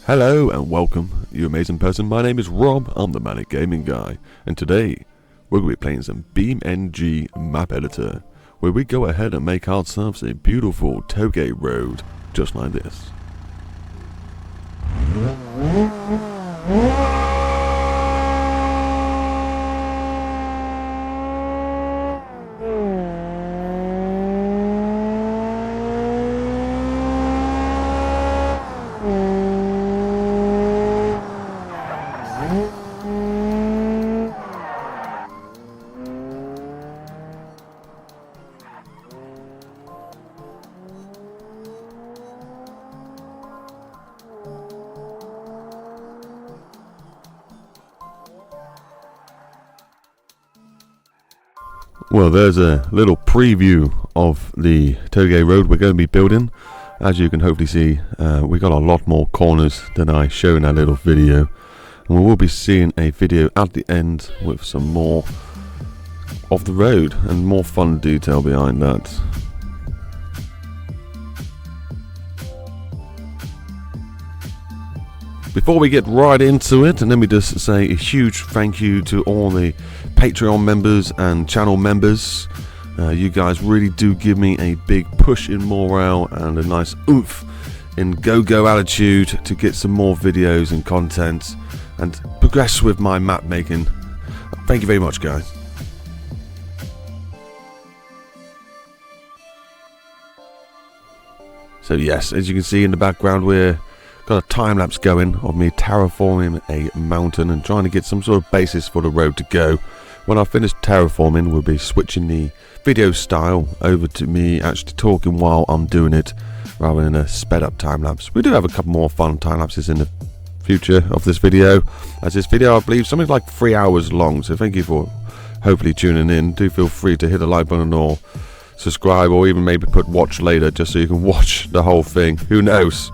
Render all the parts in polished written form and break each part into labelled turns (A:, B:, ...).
A: Hello and welcome, you amazing person. My name is Rob, I'm the Manic Gaming Guy, and today we're going to be playing some BeamNG map editor, where we go ahead and make ourselves a beautiful Touge road, just like this. Well, there's a little preview of the Touge road we're going to be building. As you can hopefully see, we got a lot more corners than I showed in that little video. And we will be seeing a video at the end with some more of the road and more fun detail behind that. Before we get right into it, and let me just say a huge thank you to all the Patreon members and channel members. You guys really do give me a big push in morale and a nice oomph in go-go attitude to get some more videos and content and progress with my map making. Thank you very much, guys. So yes, as you can see in the background, we're got a time lapse going of me terraforming a mountain and trying to get some sort of basis for the road to go. When I finish terraforming, we'll be switching the video style over to me actually talking while I'm doing it, rather than a sped up time lapse. We do have a couple more fun time lapses in the future of this video, as this video I believe something like 3 hours long, so thank you for hopefully tuning in. Do feel free to hit the like button or subscribe, or even maybe put watch later just so you can watch the whole thing. Who knows?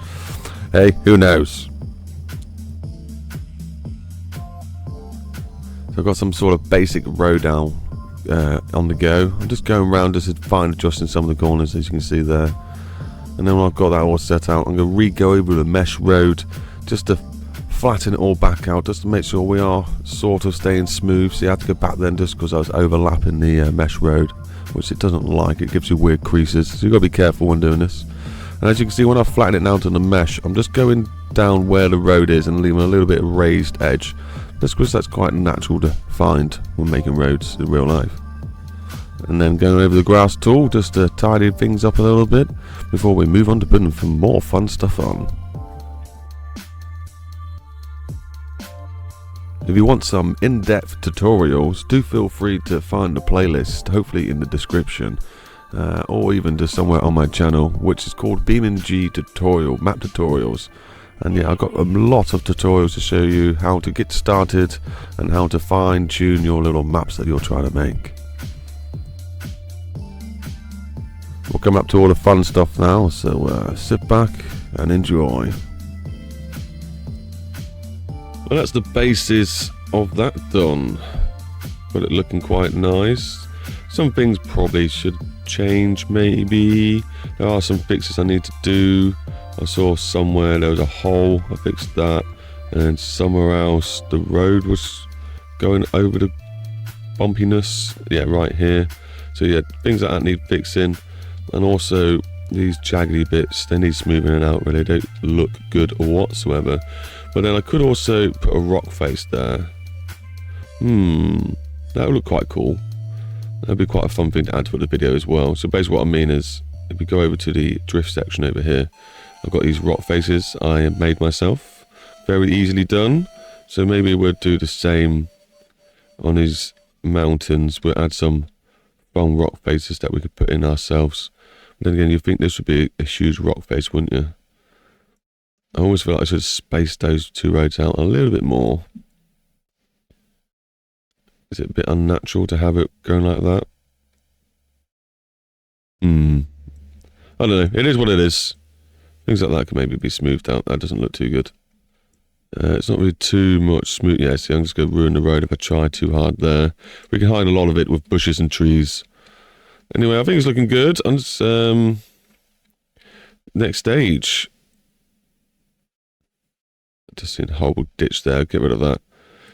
A: Hey, who knows? So I've got some sort of basic road down on the go. I'm just going around just fine adjusting some of the corners, as you can see there. And then when I've got that all set out, I'm going to re-go over the mesh road just to flatten it all back out, just to make sure we are sort of staying smooth. So you have to go back then just because I was overlapping the mesh road, which it doesn't like. It gives you weird creases, so you've got to be careful when doing this. And as you can see, when I flatten it down to the mesh, I'm just going down where the road is and leaving a little bit of raised edge. Just because that's quite natural to find when making roads in real life. And then going over the grass tool just to tidy things up a little bit before we move on to putting some more fun stuff on. If you want some in-depth tutorials, do feel free to find the playlist, hopefully in the description. Or even just somewhere on my channel, which is called BeamNG tutorial, map tutorials. And yeah, I've got a lot of tutorials to show you how to get started and how to fine tune your little maps that you're trying to make. We'll come up to all the fun stuff now, so sit back and enjoy. Well, that's the basis of that done. Got it looking quite nice. Some things probably should change, maybe. There are some fixes I need to do. I saw somewhere there was a hole, I fixed that, and somewhere else the road was going over the bumpiness, yeah, right here. So yeah, things like that need fixing. And also these jaggedy bits, they need smoothing out, really. They don't look good whatsoever. But then I could also put a rock face there. That would look quite cool. That'd be quite a fun thing to add to the video as well. So basically what I mean is, if we go over to the drift section over here, I've got these rock faces I made myself. Very easily done. So maybe we'll do the same on these mountains. We'll add some fun rock faces that we could put in ourselves. But then again, you think this would be a huge rock face, wouldn't you? I always feel like I should space those two roads out a little bit more. Is it a bit unnatural to have it going like that? I don't know. It is what it is. Things like that can maybe be smoothed out. That doesn't look too good. It's not really too much smooth. Yeah, see, I'm just going to ruin the road if I try too hard there. We can hide a lot of it with bushes and trees. Anyway, I think it's looking good. And next stage. Just seen a horrible ditch there. Get rid of that.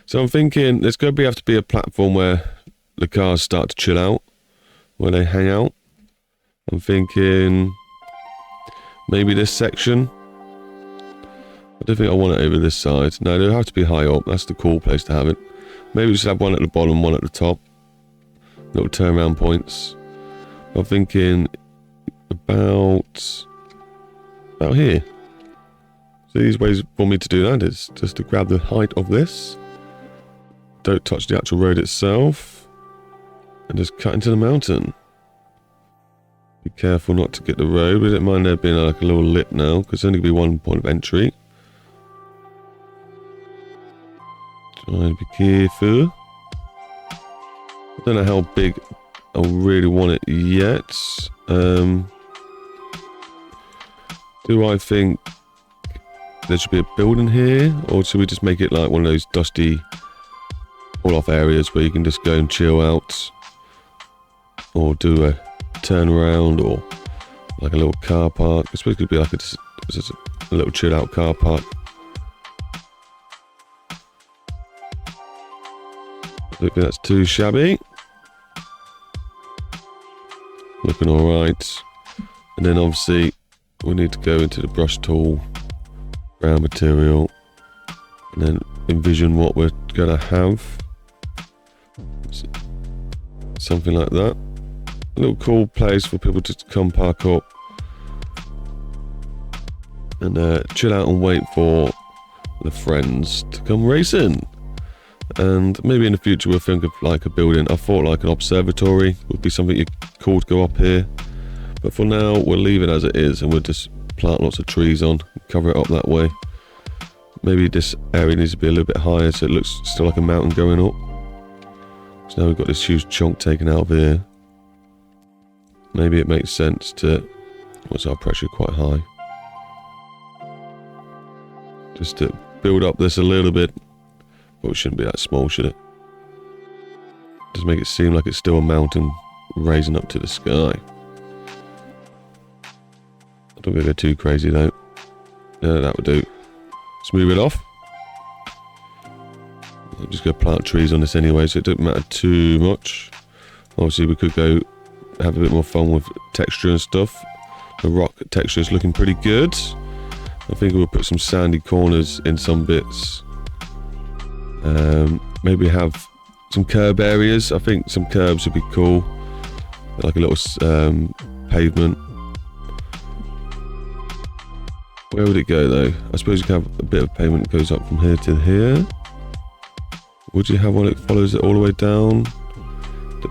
A: So I'm thinking there's going to have to be a platform where the cars start to chill out, where they hang out. I'm thinking maybe this section. I don't think I want it over this side. No, it'll have to be high up. That's the cool place to have it. Maybe we should have one at the bottom, one at the top. Little turnaround points. I'm thinking about here. So these ways for me to do that is just to grab the height of this. Don't touch the actual road itself. And just cut into the mountain. Be careful not to get the road. We don't mind there being like a little lip now, because there's only going to be one point of entry. Try to be careful. I don't know how big I really want it yet. Do I think there should be a building here, or should we just make it like one of those dusty pull-off areas where you can just go and chill out, or do a turnaround, or like a little car park? I suppose it could be like just a little chill-out car park. I don't think that's too shabby. Looking alright. And then obviously we need to go into the brush tool, ground material, and then envision what we're going to have. Something like that. A little cool place for people to come park up and chill out and wait for the friends to come racing. And maybe in the future we'll think of like a building. I thought like an observatory would be something cool to go up here. But for now, we'll leave it as it is, and we'll just plant lots of trees on, cover it up that way. Maybe this area needs to be a little bit higher so it looks still like a mountain going up. So now we've got this huge chunk taken out of here. Maybe it makes sense to... What's our pressure quite high? Just to build up this a little bit. But it shouldn't be that small, should it? Just make it seem like it's still a mountain raising up to the sky. I don't go too crazy though. Yeah, that would do. Smooth it off. I'm just going to plant trees on this anyway, so it doesn't matter too much. Obviously, we could go have a bit more fun with texture and stuff. The rock texture is looking pretty good. I think we'll put some sandy corners in some bits. Maybe have some curb areas. I think some curbs would be cool. Like a little pavement. Where would it go though? I suppose you can have a bit of pavement that goes up from here to here. Would you have one that follows it all the way down?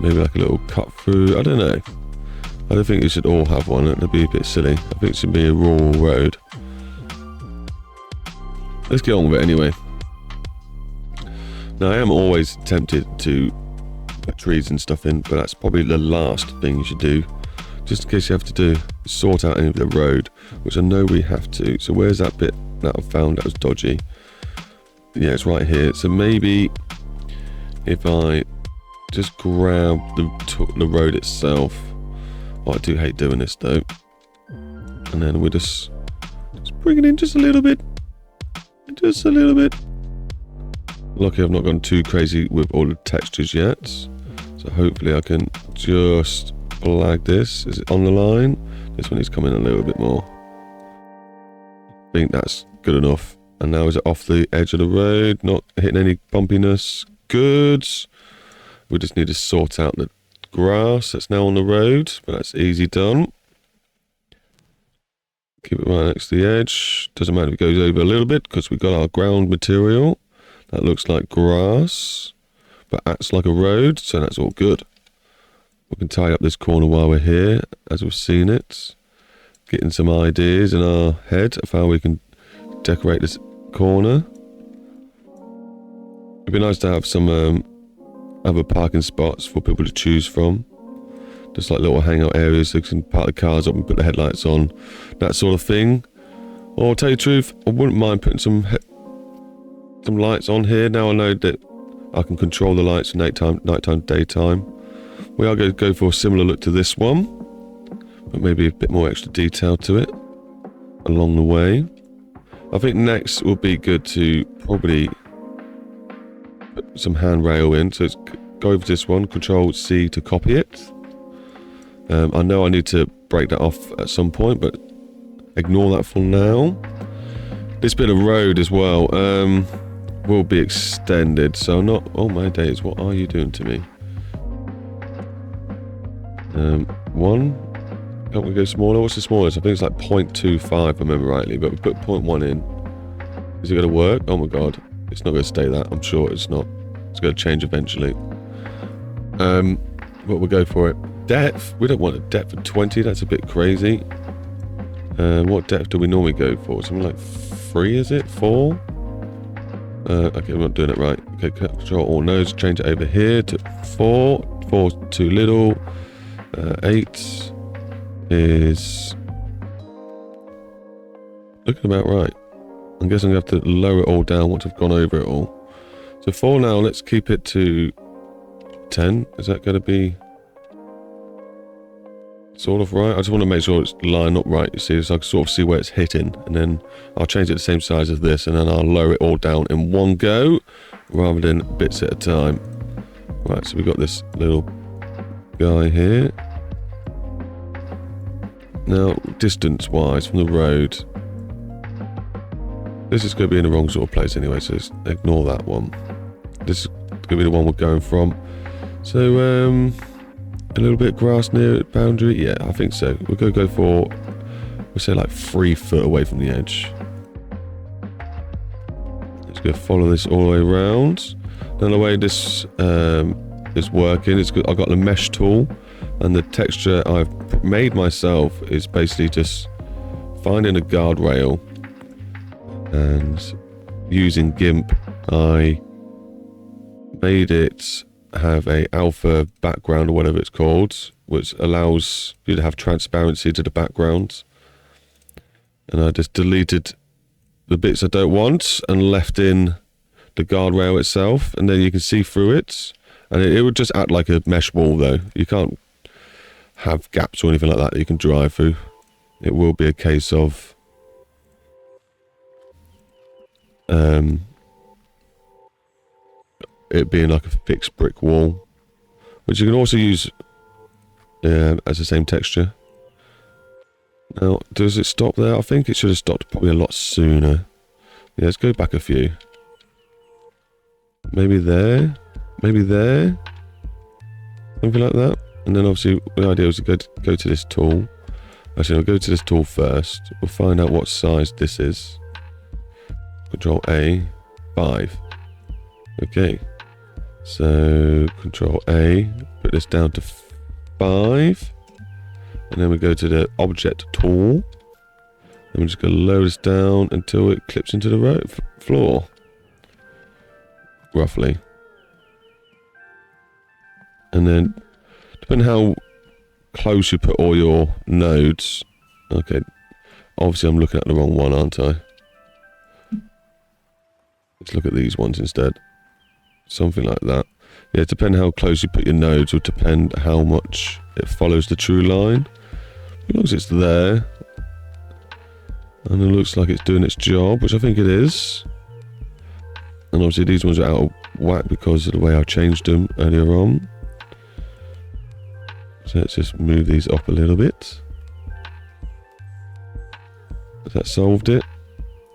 A: Maybe like a little cut through. I don't know. I don't think you should all have one. That'd be a bit silly. I think it should be a rural road. Let's get on with it anyway. Now I am always tempted to put trees and stuff in, but that's probably the last thing you should do. Just in case you have to sort out any of the road, which I know we have to. So where's that bit that I found that was dodgy? Yeah, it's right here. So maybe if I just grab the road itself. Oh, I do hate doing this though. And then we just bring it in just a little bit. Just a little bit. Lucky I've not gone too crazy with all the textures yet. So hopefully I can just flag this. Is it on the line? This one is coming a little bit more. I think that's good enough. And now is it off the edge of the road? Not hitting any bumpiness. Good. We just need to sort out the grass that's now on the road. But that's easy done. Keep it right next to the edge. Doesn't matter if it goes over a little bit because we've got our ground material. That looks like grass, but acts like a road, so that's all good. We can tie up this corner while we're here, as we've seen it. Getting some ideas in our head of how we can decorate this corner. It'd be nice to have some other parking spots for people to choose from. Just like little hangout areas so you can park the cars up and put the headlights on. That sort of thing. Or to tell you the truth, I wouldn't mind putting some some lights on here. Now I know that I can control the lights nighttime, daytime. We are going to go for a similar look to this one, but maybe a bit more extra detail to it along the way. I think next will be good to probably put some handrail in. So let's go over this one, Control C to copy it. I know I need to break that off at some point, but ignore that for now. This bit of road as well will be extended, so not... Oh my days, what are you doing to me? One. Can't we go smaller? What's the smallest? I think it's like 0.25 if I remember rightly, but we put 0.1 in. Is it going to work? Oh my god. It's not going to stay that. I'm sure it's not. It's going to change eventually. But we'll go for it. Depth. We don't want a depth of 20. That's a bit crazy. What depth do we normally go for? Something like 3, is it? 4? Okay, I'm not doing it right. Okay, Control Alt Nose. Change it over here to 4. 4 is too little. 8 is looking about right. I'm guessing I'm going to have to lower it all down once I've gone over it all. So 4 now, let's keep it to 10. Is that going to be sort of right? I just want to make sure it's lined up right, you see, so I can sort of see where it's hitting. And then I'll change it the same size as this, and then I'll lower it all down in one go, rather than bits at a time. Right, so we've got this little guy here. Now, distance-wise from the road, this is going to be in the wrong sort of place anyway, so just ignore that one. This is going to be the one we're going from. So, a little bit of grass near the boundary. Yeah, I think so. We're going to go for, we'll say like 3 foot away from the edge. Let's go follow this all the way around. Now the way this is working, it's good. I've got the mesh tool, and the texture I've made myself is basically just finding a guardrail, and using GIMP I made it have a alpha background, or whatever it's called, which allows you to have transparency to the background. And I just deleted the bits I don't want and left in the guardrail itself, and then you can see through it, and it would just act like a mesh wall though. You can't have gaps or anything like that you can drive through. It will be a case of it being like a fixed brick wall, which you can also use as the same texture. Now, does it stop there? I think it should have stopped probably a lot sooner. Yeah, let's go back a few. Maybe there, maybe there, something like that. And then obviously the idea was to go to this tool. Actually, I'll go to this tool first. We'll find out what size this is. Control A, 5. Okay. So, Control A, put this down to 5. And then we go to the object tool. And we're just going to lower this down until it clips into the floor. Roughly. And then, depending how close you put all your nodes. Okay, obviously I'm looking at the wrong one, aren't I? Let's look at these ones instead. Something like that. Yeah, depending how close you put your nodes will depend how much it follows the true line. As long as it's there, and it looks like it's doing its job, which I think it is. And obviously these ones are out of whack because of the way I changed them earlier on. So let's just move these up a little bit. Has that solved it?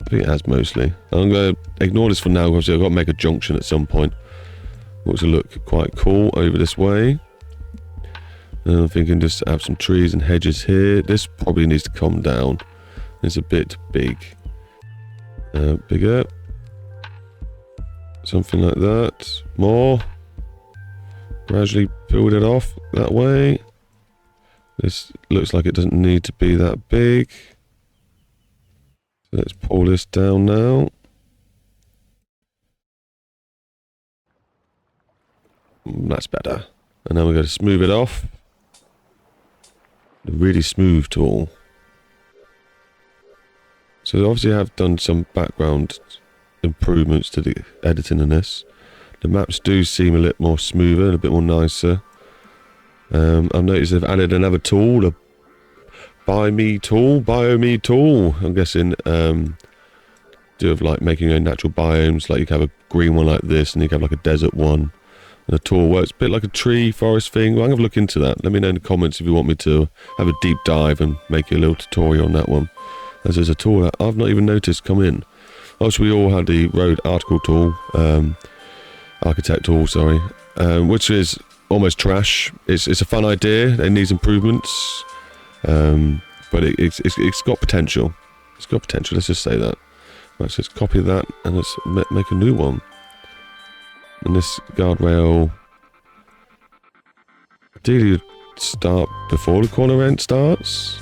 A: I think it has mostly. I'm going to ignore this for now because I've got to make a junction at some point, which will look quite cool over this way. And I'm thinking just have some trees and hedges here. This probably needs to come down. It's a bit big. Bigger. Something like that. More. Gradually build it off that way. This looks like it doesn't need to be that big. So let's pull this down now. That's better. And then we're going to smooth it off. The really smooth tool. So obviously I have done some background improvements to the editing in this. The maps do seem a little more smoother and a bit more nicer. I've noticed they've added another tool, a BeamNG tool. I'm guessing do of like making your own natural biomes. Like you can have a green one like this, and you can have like a desert one. And the tool works a bit like a tree forest thing. Well, I'm gonna look into that. Let me know in the comments if you want me to have a deep dive and make you a little tutorial on that one. As there's a tool that I've not even noticed come in. Also, we all had the road article tool, architect tool, sorry, which is almost trash. It's a fun idea. It needs improvements, but it's got potential. It's got potential. Let's just say that. Right, so let's copy that and let's make a new one. And this guardrail, ideally you'd start before the corner end starts.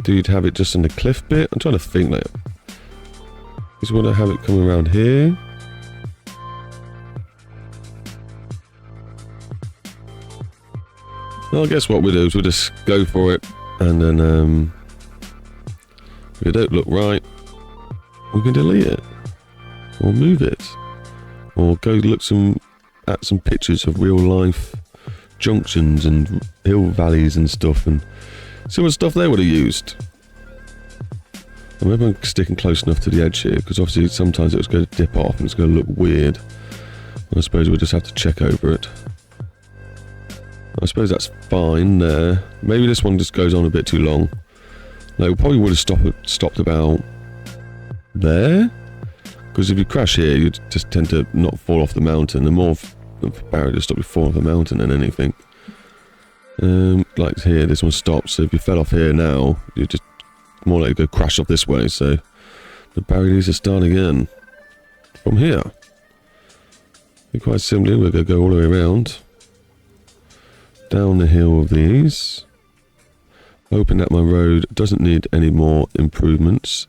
A: Do you have it just in the cliff bit? I'm trying to think like, just want to have it come around here. Well, I guess what we'll do is we'll just go for it, and then if it don't look right, we can delete it, or move it, or go look at some pictures of real life junctions and hill valleys and stuff, and see what stuff they would have used. I maybe I'm sticking close enough to the edge here, because obviously sometimes it's going to dip off and it's going to look weird. I suppose we'll just have to check over it. I suppose that's fine there. Maybe this one just goes on a bit too long. Like, we probably would have stopped about there. Because if you crash here, you just tend to not fall off the mountain. The more barrier to stop you falling off the mountain than anything. Like here, this one stops. So if you fell off here now, you just more likely to go crash off this way. So the barrier needs to start again from here. And quite simply, we're going to go all the way around, down the hill of these, hoping that my road doesn't need any more improvements,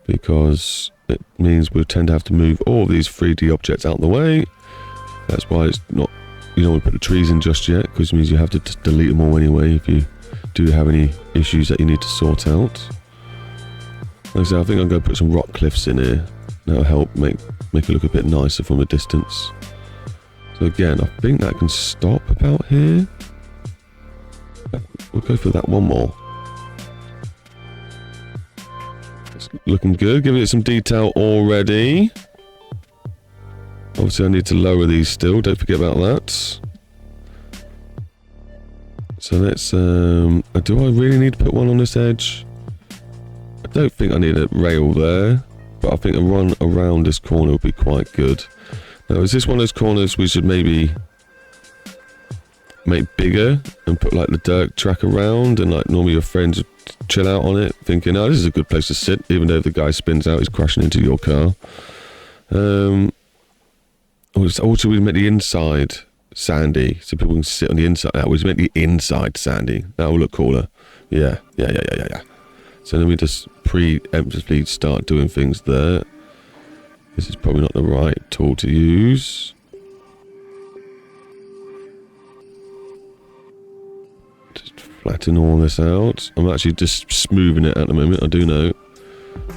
A: because it means we'll tend to have to move all of these 3D objects out of the way. That's why it's not, you don't want to put the trees in just yet, because it means you have to just delete them all anyway if you do have any issues that you need to sort out. Like I said, I think I'm going to put some rock cliffs in here. That'll help make it look a bit nicer from a distance. So again, I think that can stop about here. We'll go for that one more. It's looking good. Giving it some detail already. Obviously, I need to lower these still. Don't forget about that. So let's... do I really need to put one on this edge? I don't think I need a rail there. But I think a run around this corner would be quite good. Now, is this one of those corners we should maybe make bigger and put like the dirt track around, and like normally your friends would chill out on it thinking, oh, this is a good place to sit, even though if the guy spins out, he's crashing into your car. Or should we make the inside sandy so people can sit on the inside? That was make the inside sandy. That will look cooler. Yeah. So then we just preemptively start doing things there. This is probably not the right tool to use. Just flatten all this out. I'm actually just smoothing it at the moment, I do know.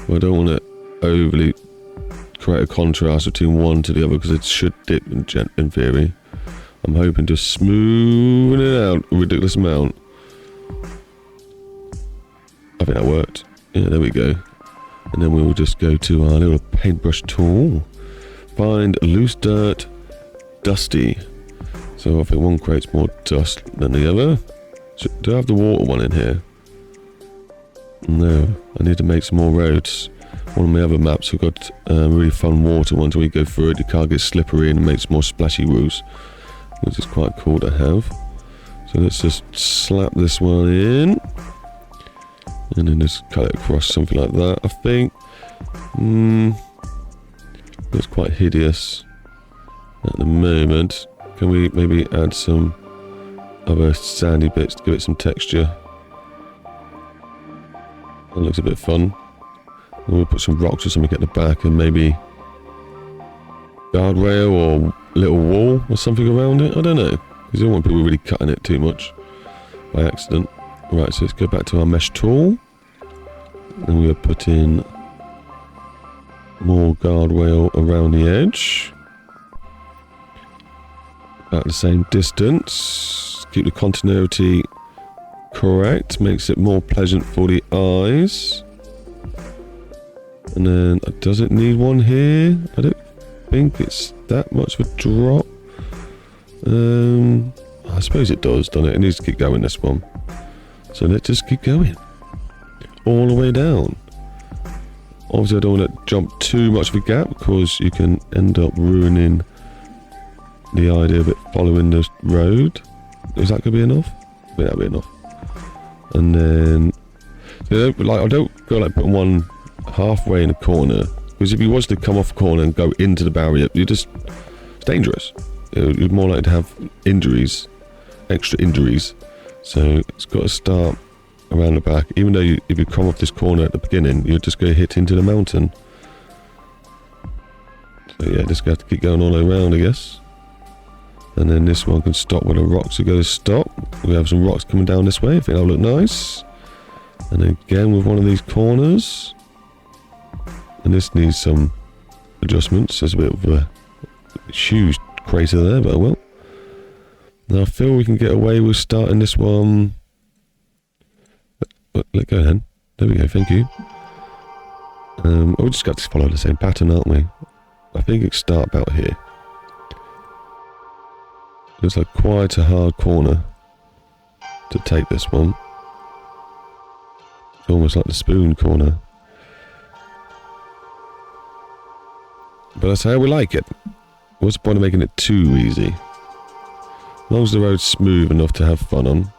A: But I don't want to overly create a contrast between one to the other, because it should dip in theory. I'm hoping to smoothen it out a ridiculous amount. I think that worked. Yeah, there we go. And then we'll just go to our little paintbrush tool. Find loose dirt, dusty. So I think one creates more dust than the other. So, do I have the water one in here? No, I need to make some more roads. One of my other maps, we've got really fun water ones where you go through it, the car gets slippery and it makes more splashy roofs, which is quite cool to have. So let's just slap this one in. And then just cut it across, something like that, I think. It's quite hideous at the moment. Can we maybe add some other sandy bits to give it some texture? That looks a bit fun. And we'll put some rocks or something at the back, and maybe guardrail or little wall or something around it. I don't know, because you don't want people really cutting it too much by accident. Right, so let's go back to our mesh tool, and we'll put in More guardrail around the edge. About the same distance. Keep the continuity correct. Makes it more pleasant for the eyes. And then, does it need one here? I don't think it's that much of a drop. I suppose it does, doesn't it? It needs to keep going, this one. So let's just keep going. All the way down. Obviously, I don't want to jump too much of a gap because you can end up ruining the idea of it following the road. Is that going to be enough? I think that'll be enough. And then, I don't go like putting one halfway in a corner, because if you was to come off a corner and go into the barrier, it's dangerous. You're more likely to have injuries, extra injuries. So it's got to start around the back. Even though if you come off this corner at the beginning, you're just going to hit into the mountain. So yeah, just got to keep going all around, I guess. And then this one can stop where the rocks are going to stop. We have some rocks coming down this way. I think that'll look nice. And again with one of these corners. And this needs some adjustments. There's a bit of a huge crater there, but I will. Now I feel we can get away with starting this one. Let go then. There we go, thank you. We just got to follow the same pattern, aren't we? I think it start about here. Looks like quite a hard corner to take this one. It's almost like the spoon corner. But that's how we like it. What's the point of making it too easy? As long as the road's smooth enough to have fun on.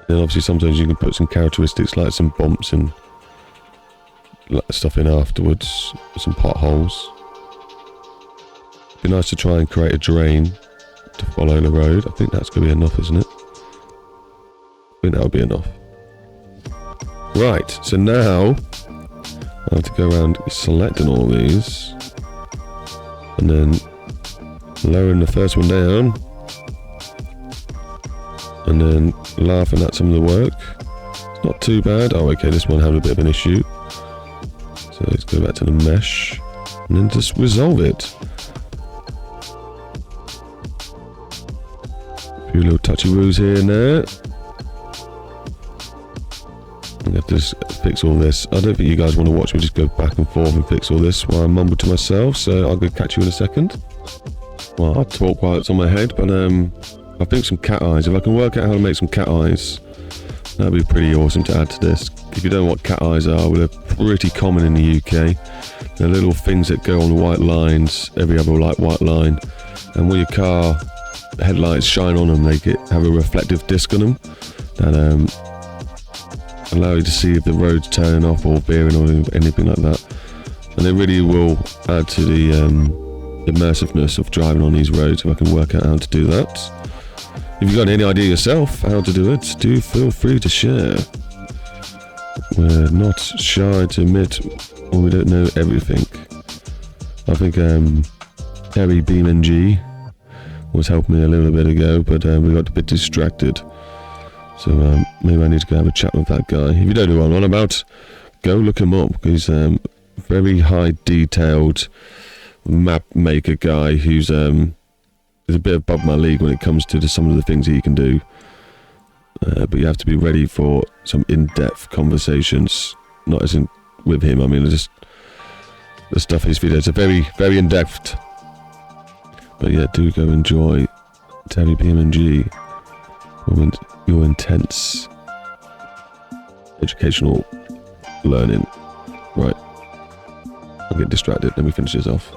A: Then obviously sometimes you can put some characteristics like some bumps and stuff in afterwards. Some potholes. It'd be nice to try and create a drain to follow the road. I think that's going to be enough, isn't it? I think that'll be enough. Right, so now I have to go around selecting all these and then lowering the first one down and then laughing at some of the work. It's not too bad. Oh, okay, this one had a bit of an issue. So let's go back to the mesh and then just resolve it. A few little touchy-woos here and there. I'm going to just fix all this. I don't think you guys want to watch me just go back and forth and fix all this while I mumble to myself, so I'll go catch you in a second. Well, I talk while it's on my head, but I think some cat eyes. If I can work out how to make some cat eyes, that'd be pretty awesome to add to this. If you don't know what cat eyes are, well, they're pretty common in the UK. They're little things that go on the white lines, every other white line, and when your car headlights shine on them, they have a reflective disc on them that allow you to see if the road's turning off or veering or anything like that. And they really will add to the immersiveness of driving on these roads if I can work out how to do that. If you've got any idea yourself how to do it, do feel free to share. We're not shy to admit when we don't know everything. I think Terry BeamNG was helping me a little bit ago, but we got a bit distracted. So maybe I need to go have a chat with that guy. If you don't know what I'm on about, go look him up. He's a very high detailed map maker guy who's is a bit above my league when it comes to some of the things he can do. But you have to be ready for some in-depth conversations. Not as in with him, I mean just the stuff in his videos are very, very in-depth. But yeah, do go enjoy Terry BeamNG. Your intense educational learning. Right. I'll get distracted. Let me finish this off.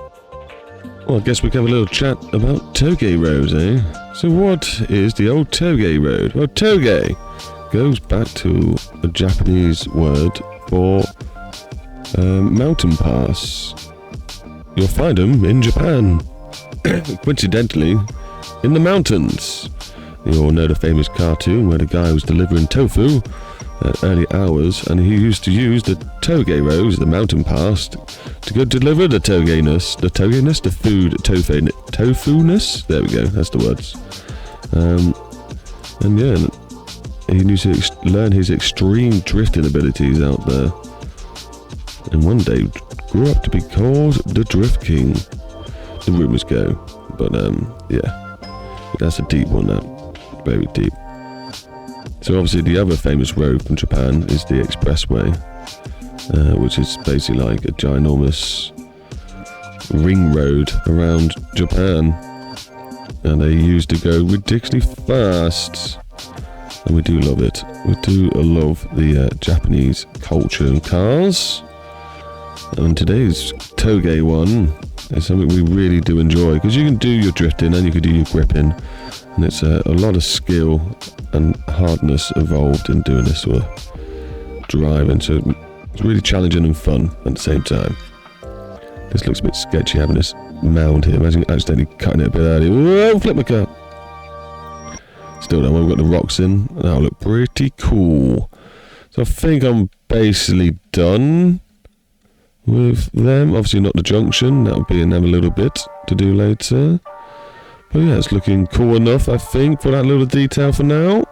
A: Well, I guess we can have a little chat about Touge roads, eh? So what is the old Touge road? Well, Touge goes back to a Japanese word for mountain pass. You'll find them in Japan. Coincidentally, in the mountains. You all know the famous cartoon where the guy was delivering tofu at early hours, and he used to use the Touge roads, the mountain pass, to go deliver the tofu-ness, the food, tofu-ness? There we go, that's the words. And yeah, he needs to learn his extreme drifting abilities out there. and one day grew up to be called the Drift King. The rumours go, but yeah, that's a deep one. That very deep. So obviously the other famous road from Japan is the expressway, which is basically like a ginormous ring road around Japan, and they used to go ridiculously fast, and we do love it. We do love the Japanese culture and cars, and today's Touge one is something we really do enjoy, because you can do your drifting and you can do your gripping, and it's a lot of skill and hardness involved in doing this sort of driving, so it's really challenging and fun at the same time. This looks a bit sketchy, having this mound here. Imagine accidentally cutting it a bit early. Whoa, flip my car. Still though, when we've got the rocks in, that'll look pretty cool. So I think I'm basically done with them. Obviously not the junction, that'll be another little bit to do later. But yeah, it's looking cool enough, I think, for that little detail for now.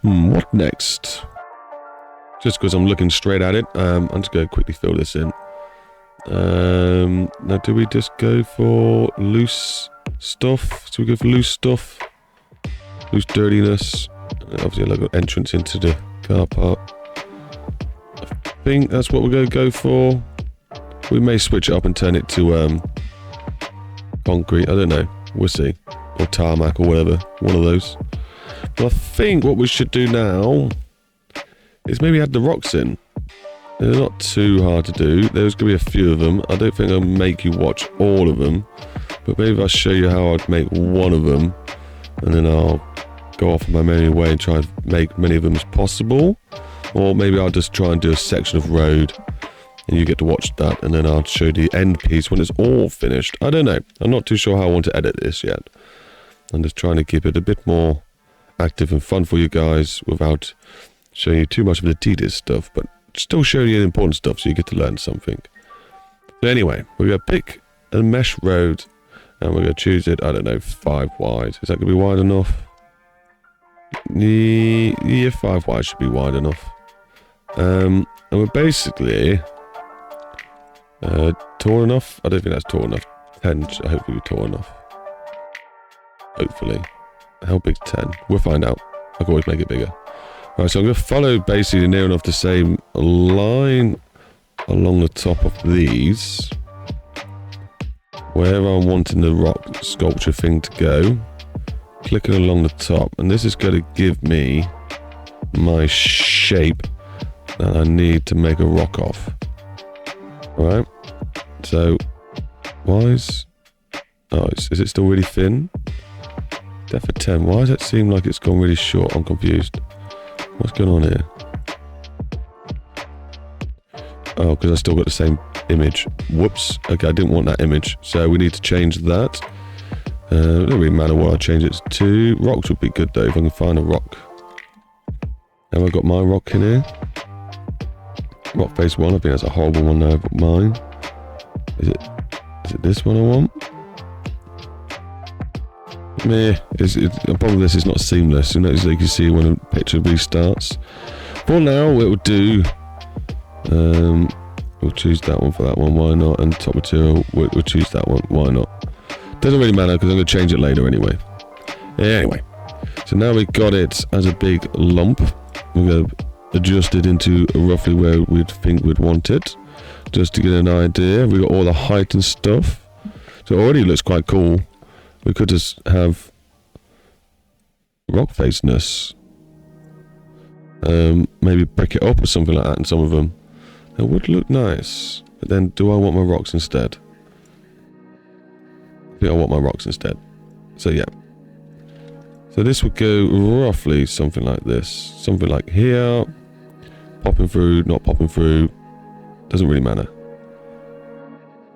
A: What next? Just because I'm looking straight at it, I'm just going to quickly fill this in. Now do we just go for loose stuff? So we go for loose stuff, loose dirtiness, and obviously like an entrance into the car park. I think that's what we're going to go for. We may switch it up and turn it to concrete, I don't know, we'll see, or tarmac or whatever, one of those. But I think what we should do now is maybe add the rocks in. They're not too hard to do. There's going to be a few of them. I don't think I'll make you watch all of them, but maybe I'll show you how I'd make one of them, and then I'll go off my merry way and try and make many of them as possible. Or maybe I'll just try and do a section of road, and you get to watch that, and then I'll show the end piece when it's all finished. I don't know. I'm not too sure how I want to edit this yet. I'm just trying to keep it a bit more active and fun for you guys without showing you too much of the tedious stuff, but still showing you the important stuff so you get to learn something. So anyway, we're going to pick a mesh road, and we're going to choose it, I don't know, 5 wide. Is that going to be wide enough? Yeah, 5 wide should be wide enough. And we're basically tall enough. I don't think that's tall enough. 10 should hopefully be tall enough. Hopefully. How big's 10? We'll find out. I can always make it bigger. Right, so I'm going to follow basically near enough the same line along the top of these, wherever I'm wanting the rock sculpture thing to go, clicking along the top, and this is going to give me my shape that I need to make a rock off. Alright, so why is... Oh, is it still really thin? Depth of 10. Why does it seem like it's gone really short? I'm confused. What's going on here? Oh, because I still got the same image. Whoops. Okay, I didn't want that image, so we need to change that. It doesn't really matter what I change it to. Rocks would be good though, if I can find a rock. Have I got my rock in here? Rock face 1, I think that's a horrible one now, but mine. Is it this one I want? Meh, the problem with this is not seamless, you know, as you can see when a picture restarts. For now, it will do, we'll choose that one for that one, why not, and top material, we'll choose that one, why not. Doesn't really matter, because I'm going to change it later anyway. Anyway, so now we've got it as a big lump. We're going to adjust it into roughly where we'd think we'd want it, just to get an idea. We've got all the height and stuff, so it already looks quite cool. We could just have rock faceness. Maybe brick it up or something like that in some of them. It would look nice. But then, do I want my rocks instead? I think I want my rocks instead. So yeah. So this would go roughly something like this. Something like here. Popping through, not popping through. Doesn't really matter.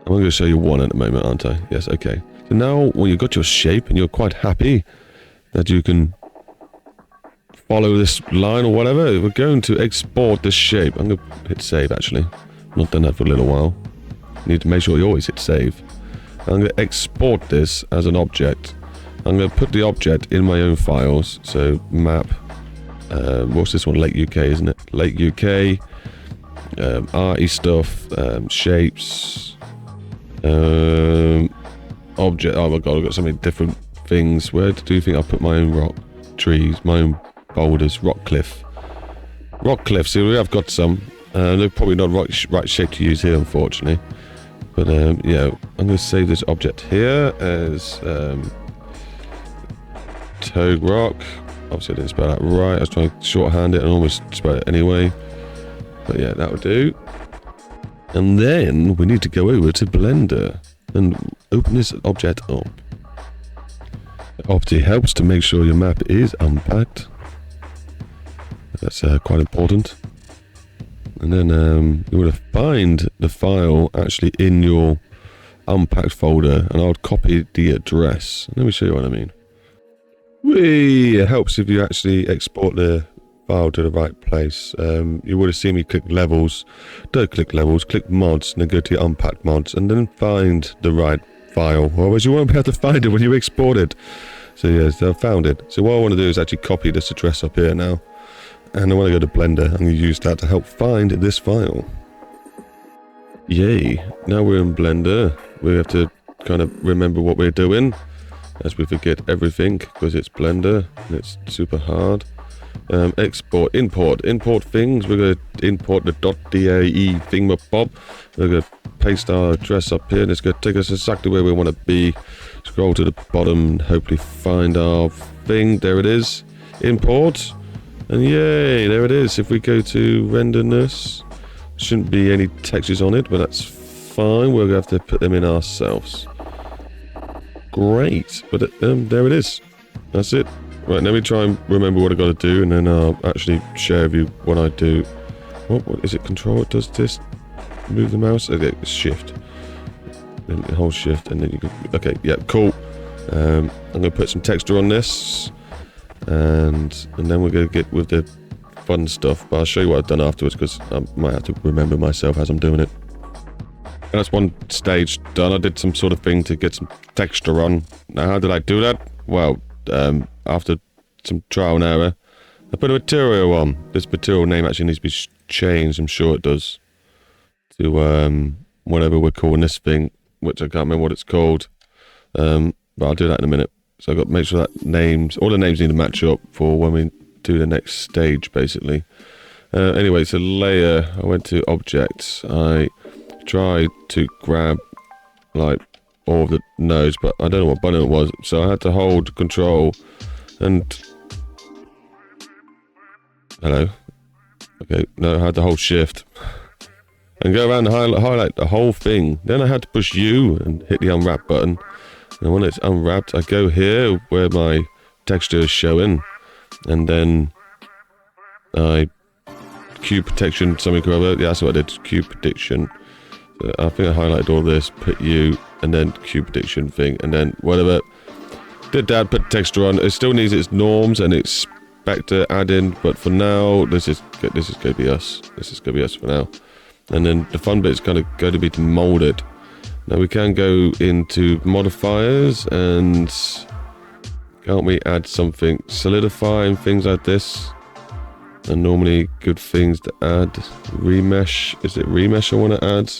A: I'm going to show you one at the moment, aren't I? Yes, okay. So now, when you've got your shape and you're quite happy that you can follow this line or whatever, we're going to export this shape. I'm going to hit save, actually. I've not done that for a little while. You need to make sure you always hit save. I'm going to export this as an object. I'm going to put the object in my own files. So, map. What's this one? Lake UK, isn't it? Lake UK. arty stuff, shapes, object. Oh my god, I've got so many different things. Where do you think I put my own rock trees, my own boulders? Rock cliff. See, we have got some. They're probably not right shape to use here, unfortunately. But yeah, I'm going to save this object here as Touge rock. Obviously, I didn't spell that right. I was trying to shorthand it and almost spell it anyway. But yeah, that will do. And then we need to go over to Blender and open this object up. It obviously helps to make sure your map is unpacked. That's quite important. And then you want to find the file actually in your unpacked folder, and I would copy the address. Let me show you what I mean. It helps if you actually export the file to the right place. You would have seen me click levels. Don't click levels, click mods, and then go to your unpacked mods, and then find the right file. Otherwise you won't be able to find it when you export it. So yes, I found it. So what I want to do is actually copy this address up here now. And I want to go to Blender. I'm going to use that to help find this file. Yay. Now we're in Blender. We have to kind of remember what we're doing, as we forget everything, because it's Blender and it's super hard. Export, import things. We're going to import the .dae thingamabob. We're going to paste our address up here, and it's going to take us exactly where we want to be. Scroll to the bottom and hopefully find our thing. There it is. Import. And yay, there it is. If we go to renderness, shouldn't be any textures on it, but that's fine. We're going to have to put them in ourselves. Great. But there it is. That's it. Right, let me try and remember what I've got to do, and then I'll actually share with you what I do. What is it? Control, it does this? Move the mouse? Okay, shift. Then hold shift, and then you can... Okay, yeah, cool. I'm going to put some texture on this. And then we're going to get with the fun stuff, but I'll show you what I've done afterwards, because I might have to remember myself as I'm doing it. And that's one stage done. I did some sort of thing to get some texture on. Now how did I do that? Well, after some trial and error, I put a material on. This material name actually needs to be changed, I'm sure it does, to whatever we're calling this thing, which I can't remember what it's called, but I'll do that in a minute. So I've got to make sure that all the names need to match up for when we do the next stage, basically. Anyway, so layer, I went to objects. I tried to grab, like, all of the nodes, but I don't know what button it was. So I had to hold control and... Hello? Okay, no, I had to hold shift. And go around and highlight the whole thing. Then I had to push U and hit the unwrap button. And when it's unwrapped, I go here where my texture is showing, and then I cube protection, something or other. Yeah, that's what I did. Cube prediction. So I think I highlighted all this, put U, and then cube prediction thing, and then whatever. Did that, put texture on. It still needs its norms and its spectre add in, but for now, this is going to be us. This is going to be us for now. And then the fun bit is kind of going to be to mold it. Now we can go into modifiers, and can't we add something? Solidify and things like this are normally good things to add. Remesh, is it remesh I want to add?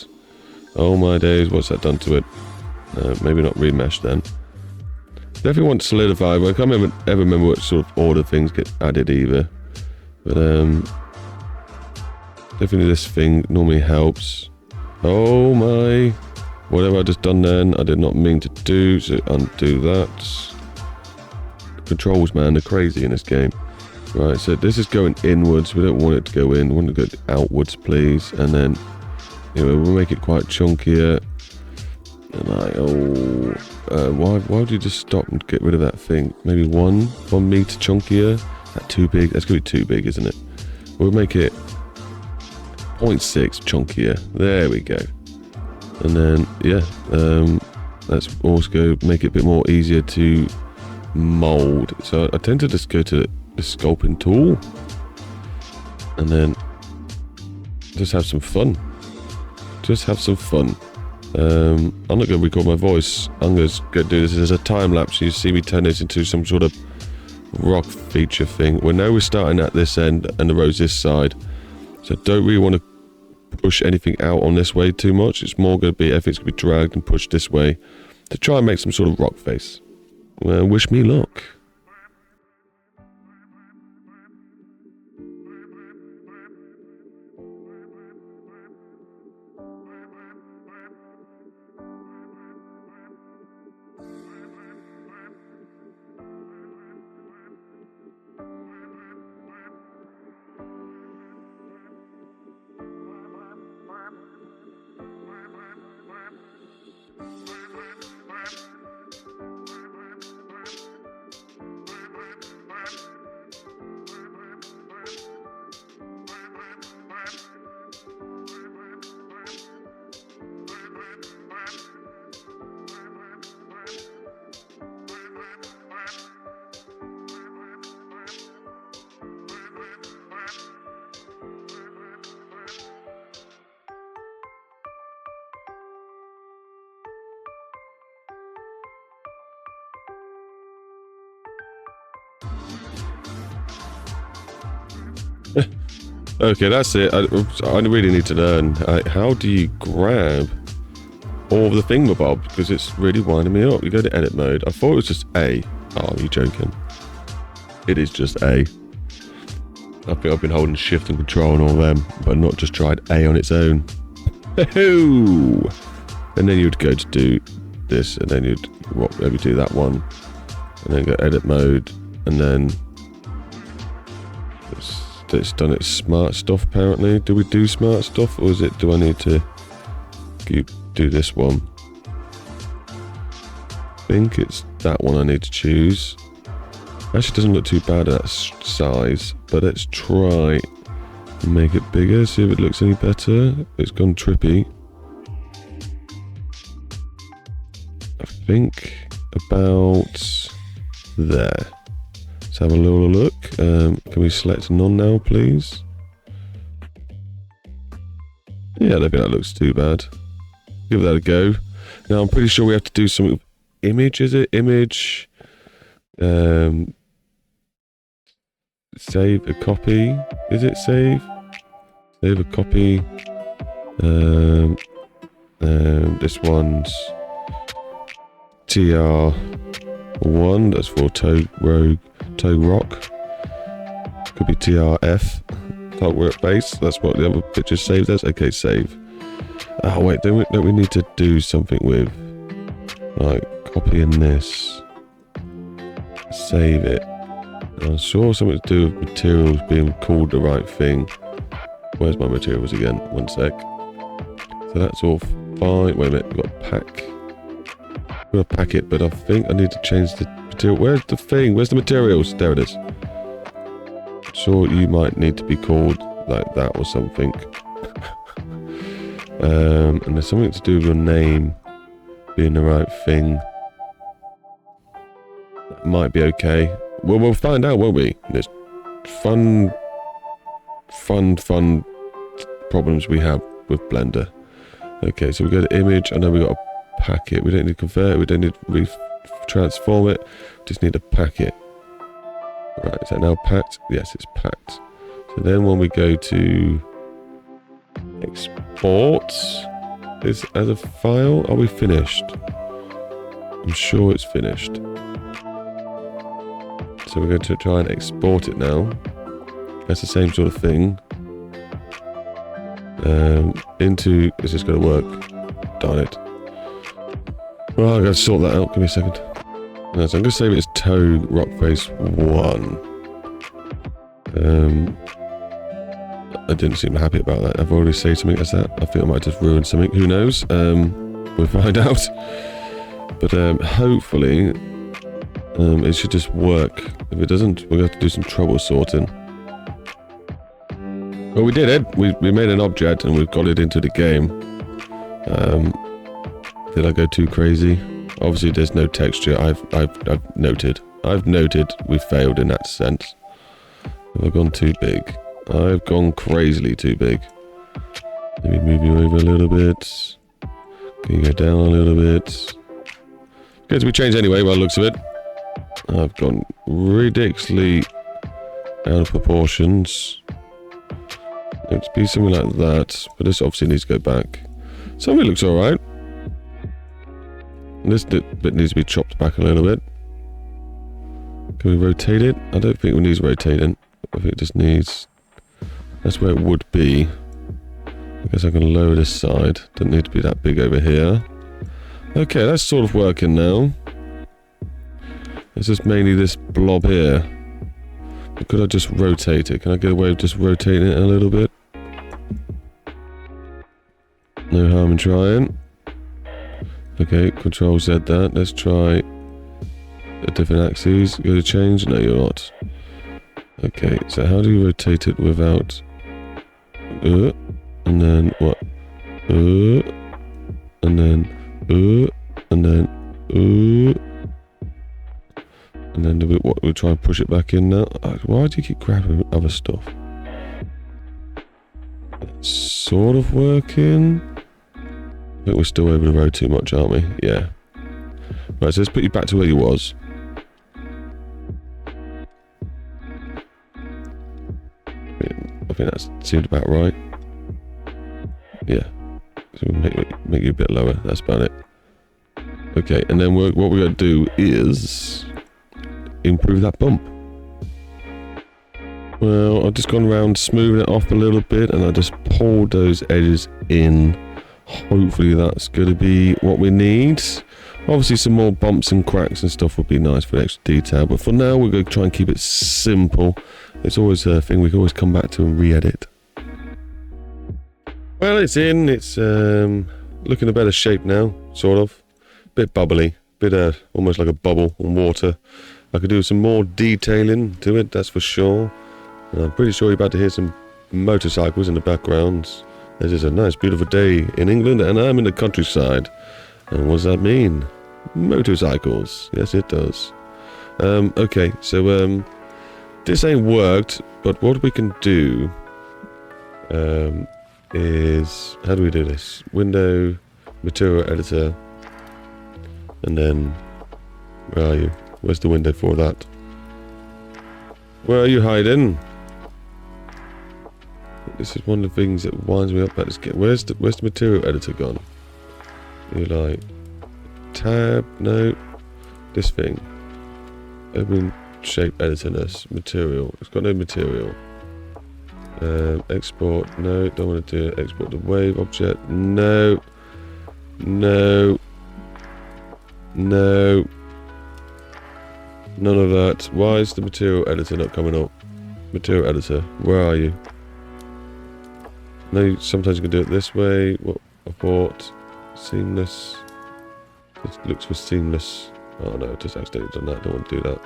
A: Oh my days, what's that done to it? Maybe not remesh then. Definitely want solidify, but I can't ever remember what sort of order things get added either. But definitely this thing normally helps. Oh my... Whatever I just done then, I did not mean to do, so undo that. The controls, man, they're crazy in this game. Right, so this is going inwards. We don't want it to go in. We want it to go outwards, please. And then, anyway, we'll make it quite chunkier. And why would you just stop and get rid of that thing? Maybe 1 meter chunkier? That too big? That's going to be too big, isn't it? We'll make it 0.6 chunkier. There we go. And then, yeah, let's also go make it a bit more easier to mold. So I tend to just go to the sculpting tool and then just have some fun. Just have some fun. I'm not going to record my voice. I'm going to go do this as a time lapse. You see me turn this into some sort of rock feature thing. Well, now we're starting at this end and the road's this side. So don't really want to push anything out on this way too much. It's more going to be, everything's going to be dragged and pushed this way to try and make some sort of rock face. Well, wish me luck. Okay, that's it. I really need to learn. How do you grab all of the thingamabob? Because it's really winding me up. You go to edit mode. I thought it was just A. Oh, are you joking? It is just A. I think I've been holding shift and control and all them, but not just tried A on its own. And then you'd go to do this, and then you'd maybe do that one, and then go edit mode, and then it's done its smart stuff apparently. Do we do smart stuff, or do I need to do this one? I think it's that one I need to choose. Actually doesn't look too bad at that size, but let's try and make it bigger, see if it looks any better. It's gone trippy. I think about there. Let's have a little look. Can we select none now, please? Yeah, I don't think that looks too bad. Give that a go. Now, I'm pretty sure we have to do something with image, is it? Image. Save a copy. Is it save? Save a copy. This one's TR1. That's for Touge Rock. Could be TRF. Touge Base. That's what the other picture saved as. Okay, save. Oh wait, don't we need to do something with like copying this? Save it. I'm sure something to do with materials being called the right thing. Where's my materials again? One sec. So that's all fine. Wait a minute, we've got a pack. We've got a packet, but I think I need to change the material. Where's the thing? Where's the materials? There it is. Sure, you might need to be called like that or something. And there's something to do with your name being the right thing. That might be okay. Well, we'll find out, won't we? There's fun problems we have with Blender. Okay, so we go to image, and then we got a packet. We don't need to convert it, we don't need to transform it, just need to pack it. Right, is that now packed? Yes, it's packed. So then when we go to export this as a file, are we finished? I'm sure it's finished. So we're going to try and export it now. That's the same sort of thing. Is this going to work? Darn it. Well, I've got to sort that out. Give me a second. No, so I'm going to save it as Touge Rockface 1. I didn't seem happy about that. I've already saved something as that. I think I might just ruin something. Who knows? We'll find out. But hopefully it should just work. If it doesn't, we're going to have to do some trouble sorting. Well, we did it. We made an object and we've got it into the game. Did I go too crazy? Obviously, there's no texture. I've noted we failed in that sense. Have I gone too big? I've gone crazily too big. Let me move you over a little bit. Can you go down a little bit? Going to be changed anyway by the looks of it. I've gone ridiculously out of proportions. It'd be something like that, but this obviously needs to go back. Some of it looks alright. This bit needs to be chopped back a little bit. Can we rotate it? I don't think it needs rotating. I think it just needs... That's where it would be. I guess I can lower this side. Doesn't need to be that big over here. Okay, that's sort of working now. It's just mainly this blob here. But could I just rotate it? Can I get away with just rotating it a little bit? No harm in trying. Okay, Control Z that. Let's try a different axes. Go to change? No, you're not. Okay, so how do you rotate it without... and then what? And then... and then do we try and push it back in now? Why do you keep grabbing other stuff? It's sort of working. I think we're still over the road too much, aren't we? Yeah. Right, so let's put you back to where you was. I think that seemed about right. Yeah. So we'll make you a bit lower. That's about it. Okay, and then what we're going to do is improve that bump. Well, I've just gone around smoothing it off a little bit, and I just pulled those edges in. Hopefully that's going to be what we need. Obviously some more bumps and cracks and stuff would be nice for extra detail, but for now we're going to try and keep it simple. It's always a thing we can always come back to and re-edit. Well, it's in. It's looking a better shape now, sort of. Bit bubbly, bit almost like a bubble on water. I could do some more detailing to it, that's for sure. And I'm pretty sure you're about to hear some motorcycles in the background. This is a nice, beautiful day in England, and I'm in the countryside. And what does that mean? Motorcycles. Yes, it does. Okay, so this ain't worked, but what we can do is... How do we do this? Window, material editor, and then... Where are you? Where's the window for that? Where are you hiding? This is one of the things that winds me up. Let's get... Where's the material editor gone? You're like... Tab? No. This thing. Open shape editor-ness. Material. It's got no material. Export. No, don't want to do it. Export the wave object. No. No. No. None of that. Why is the material editor not coming up? Material editor. Where are you? No, sometimes you can do it this way. What? Abort. Seamless. It looks for seamless. Oh no, just accidentally done that. Don't want to do that.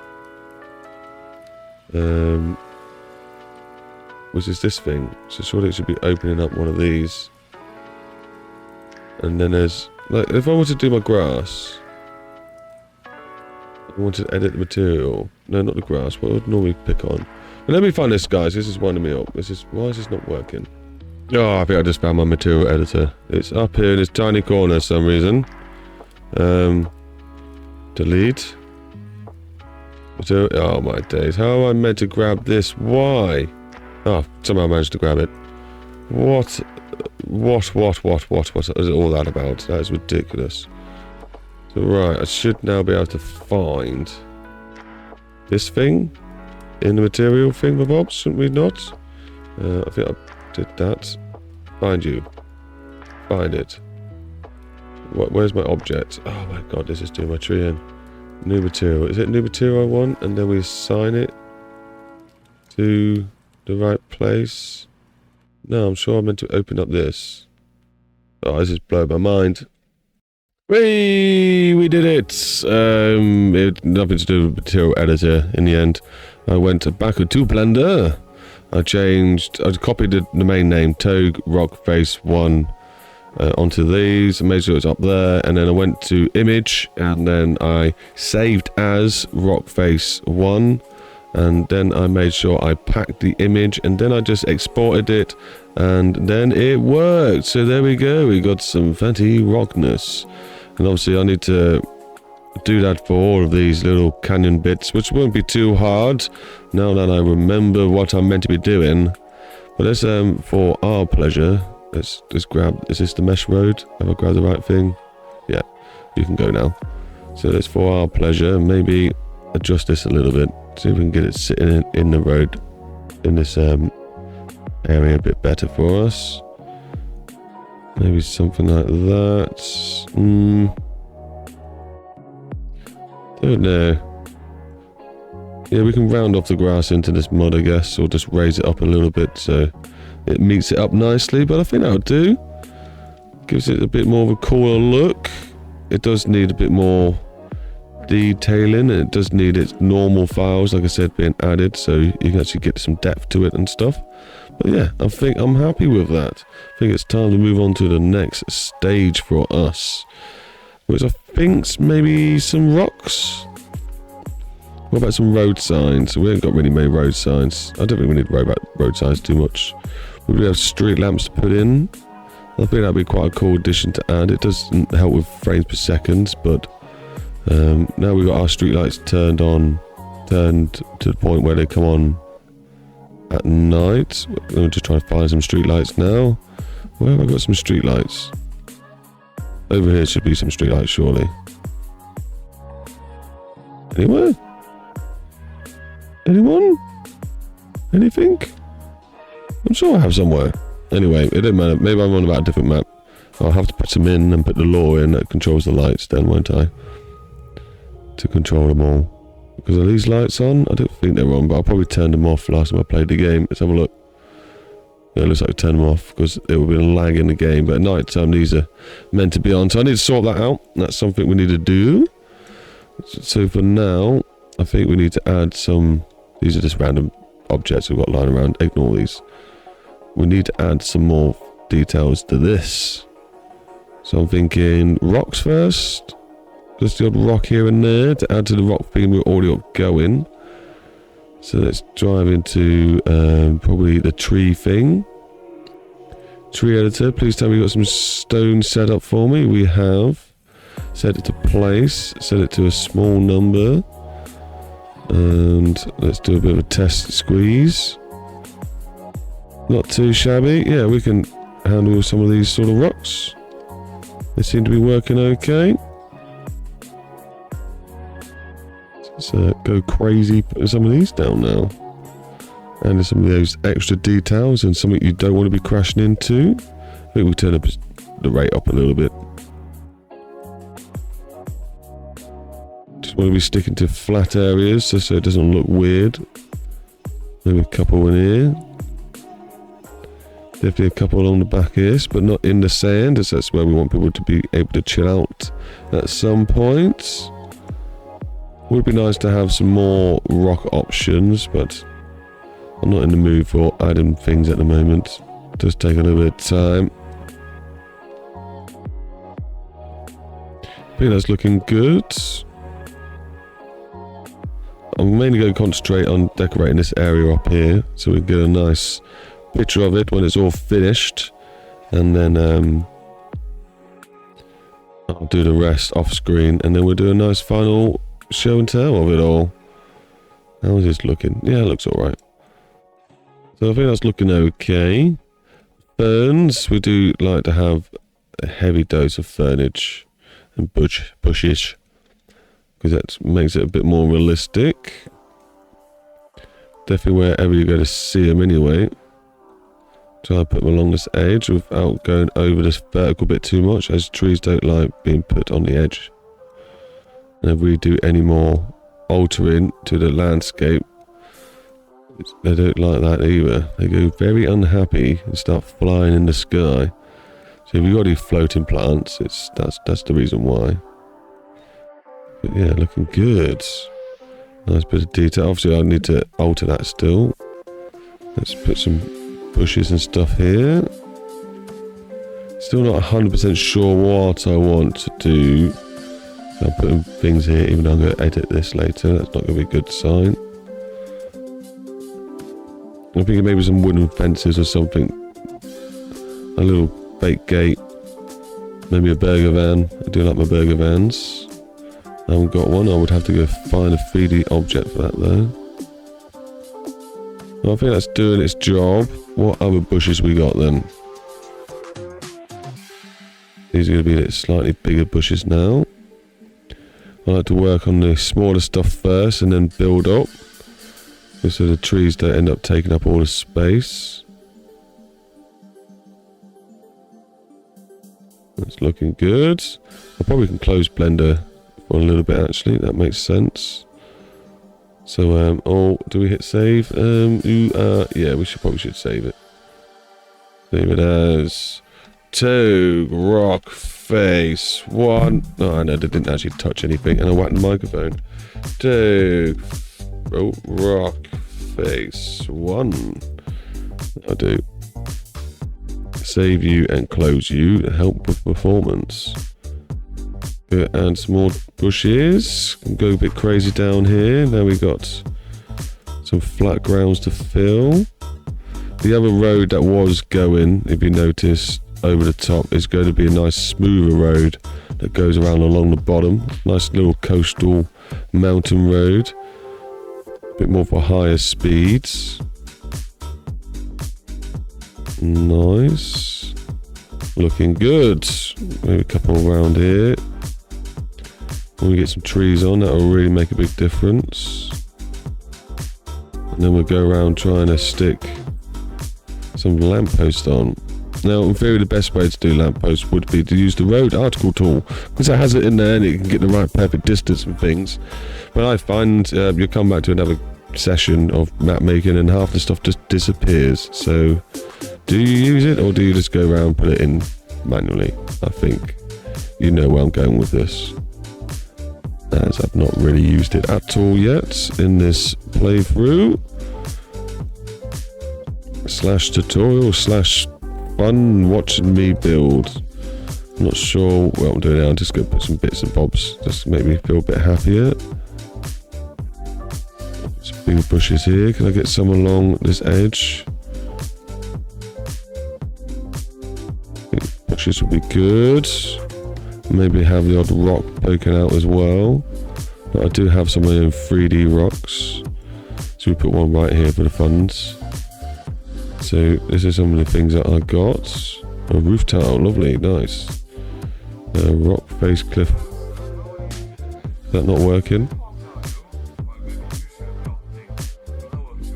A: Which is this thing. So surely it should be opening up one of these. And then there's... Like, if I want to do my grass... I want to edit the material. No, not the grass. What would I normally pick on? But let me find this, guys. This is winding me up. This is... Why is this not working? Oh, I think I just found my material editor. It's up here in this tiny corner for some reason. Delete. Material... Oh, my days. How am I meant to grab this? Why? Oh, somehow I managed to grab it. What is it all that about? That is ridiculous. So, right, I should now be able to find this thing in the material thingamabobs, shouldn't we not? I think I did that. Find you. Find it. Where's my object? Oh my god, this is doing my tree in. New material. Is it new material I want? And then we assign it to the right place. No, I'm sure I meant to open up this. Oh, this is blowing my mind. We did it! It had nothing to do with material editor in the end. I went back to Blender. I copied the main name, Touge Rockface 1, onto these, made sure it's up there, and then I went to image, and then I saved as Rockface 1, and then I made sure I packed the image, and then I just exported it, and then it worked. So there we go, we got some fancy rockness. And obviously I need to do that for all of these little canyon bits, which won't be too hard now that I remember what I'm meant to be doing. But let's for our pleasure, let's just grab. Is this the mesh road? Have I grabbed the right thing? Yeah, you can go now. So let's for our pleasure maybe adjust this a little bit. See if we can get it sitting in the road in this area a bit better for us. Maybe something like that. Don't know. Yeah, we can round off the grass into this mud, I guess, or just raise it up a little bit so it meets it up nicely, but I think that'll do. Gives it a bit more of a cooler look. It does need a bit more detailing, and it does need its normal files, like I said, being added, so you can actually get some depth to it and stuff. But yeah, I think I'm happy with that. I think it's time to move on to the next stage for us, which I think's maybe some rocks. What about some road signs? We ain't got really many road signs. I don't think we need to worry about road signs too much. We do have street lamps to put in. I think that'd be quite a cool addition to add. It doesn't help with frames per second, but now we've got our street lights turned to the point where they come on at night. Let me just try to find some street lights now. Where have I got some street lights? Over here should be some street lights, surely. Anywhere? Anyone? Anything? I'm sure I have somewhere. Anyway, it doesn't matter. Maybe I'm on about a different map. I'll have to put some in and put the law in that controls the lights then, won't I? To control them all. Because are these lights on? I don't think they're on, but I'll probably turn them off last time I played the game. Let's have a look. Yeah, it looks like I turned them off because there will be a lag in the game. But at night time, these are meant to be on. So I need to sort that out. That's something we need to do. So for now, I think we need to add some... These are just random objects we've got lying around. Ignore these. We need to add some more details to this. So I'm thinking rocks first. Just the odd rock here and there to add to the rock theme we're already got going. So let's drive into probably the tree thing. Tree editor, please tell me you got some stone set up for me. We have. Set it to place. Set it to a small number. And let's do a bit of a test squeeze. Not too shabby. Yeah, we can handle some of these sort of rocks. They seem to be working okay. Let's go crazy putting some of these down now. And some of those extra details and something you don't want to be crashing into. I think we'll turn up the rate up a little bit. Just want to be sticking to flat areas just so it doesn't look weird. Maybe a couple in here. Definitely a couple along the back here, but not in the sand, as that's where we want people to be able to chill out at some point. Would be nice to have some more rock options, but I'm not in the mood for adding things at the moment. Does take a little bit of time. I think that's looking good. I'm mainly going to concentrate on decorating this area up here so we can get a nice picture of it when it's all finished, and then I'll do the rest off screen, and then we'll do a nice final show and tell of it all. How is this looking? Yeah, it looks alright. So I think that's looking okay. Ferns, we do like to have a heavy dose of fernage and bushes, because that makes it a bit more realistic. Definitely wherever you're going to see them anyway. Try to put them along this edge without going over this vertical bit too much, as trees don't like being put on the edge. And if we do any more altering to the landscape, they don't like that either. They go very unhappy and start flying in the sky. So if you've got these floating plants, that's the reason why. But yeah, looking good. Nice bit of detail. Obviously I need to alter that still. Let's put some bushes and stuff here. Still not 100% sure what I want to do. So I'm putting things here, even though I'm going to edit this later. That's not going to be a good sign. I'm thinking maybe some wooden fences or something. A little fake gate. Maybe a burger van. I do like my burger vans. I haven't got one. I would have to go find a 3D object for that though. I think that's doing its job. What other bushes we got then? These are going to be slightly bigger bushes now. I like to work on the smaller stuff first and then build up, so the trees don't end up taking up all the space. That's looking good. I probably can close Blender for a little bit actually, that makes sense. So, oh, do we hit save? Yeah, we probably should save it. Save it as Touge rock face 1. Oh, I know, they didn't actually touch anything, and I whacked the microphone. Touge rock face 1. I'll do. Save you and close you to help with performance. Go add some more bushes. Go a bit crazy down here. Now we've got some flat grounds to fill. The other road that was going, if you notice, over the top is going to be a nice smoother road that goes around along the bottom. Nice little coastal mountain road. A bit more for higher speeds. Nice. Looking good. Maybe a couple around here. When we get some trees on, that will really make a big difference. And then we'll go around trying to stick some lampposts on. Now, in theory, the best way to do lampposts would be to use the road article tool, because it has it in there and it can get the right perfect distance and things. But I find you come back to another session of map making and half the stuff just disappears. So, do you use it or do you just go around and put it in manually? I think you know where I'm going with this, as I've not really used it at all yet in this playthrough / tutorial / fun watching me build. I'm not sure what I'm doing now. I'm just going to put some bits and bobs just to make me feel a bit happier. Some bigger bushes here. Can I get some along this edge? Bushes would be good. Maybe have the odd rock poking out as well. But I do have some of them 3D rocks. So we put one right here for the funds. So this is some of the things that I got. A roof tile, lovely, nice. Rock face cliff. Is that not working?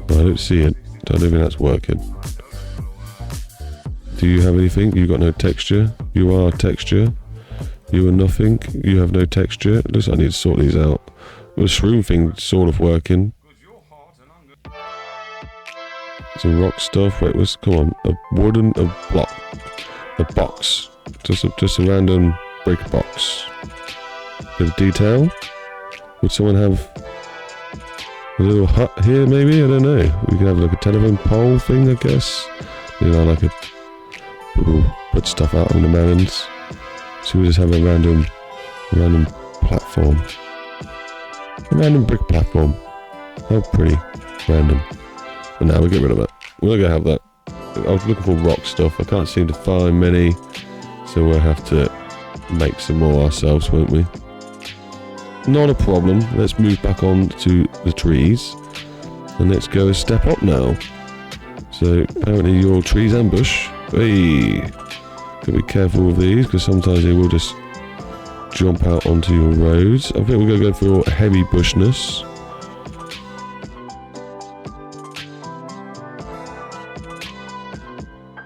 A: I don't see it. I don't think that's working. Do you have anything? You got no texture. You are texture. You are nothing. You have no texture. Looks like I need to sort these out. The shroom thing sort of working. Some rock stuff. Wait, come on. A wooden block. A box. Just a random brick box. Bit of detail. Would someone have a little hut here maybe? I don't know. We could have like a telephone pole thing, I guess. You know, like people put stuff out on the mountains. So we just have a random platform. A random brick platform. How pretty. Random. But now we'll get rid of it. We're gonna have that. I was looking for rock stuff. I can't seem to find many. So we'll have to make some more ourselves, won't we? Not a problem. Let's move back on to the trees. And let's go a step up now. So apparently you're trees and bush. Hey! Gotta be careful with these because sometimes they will just jump out onto your roads. I think we're gonna go for heavy bushness.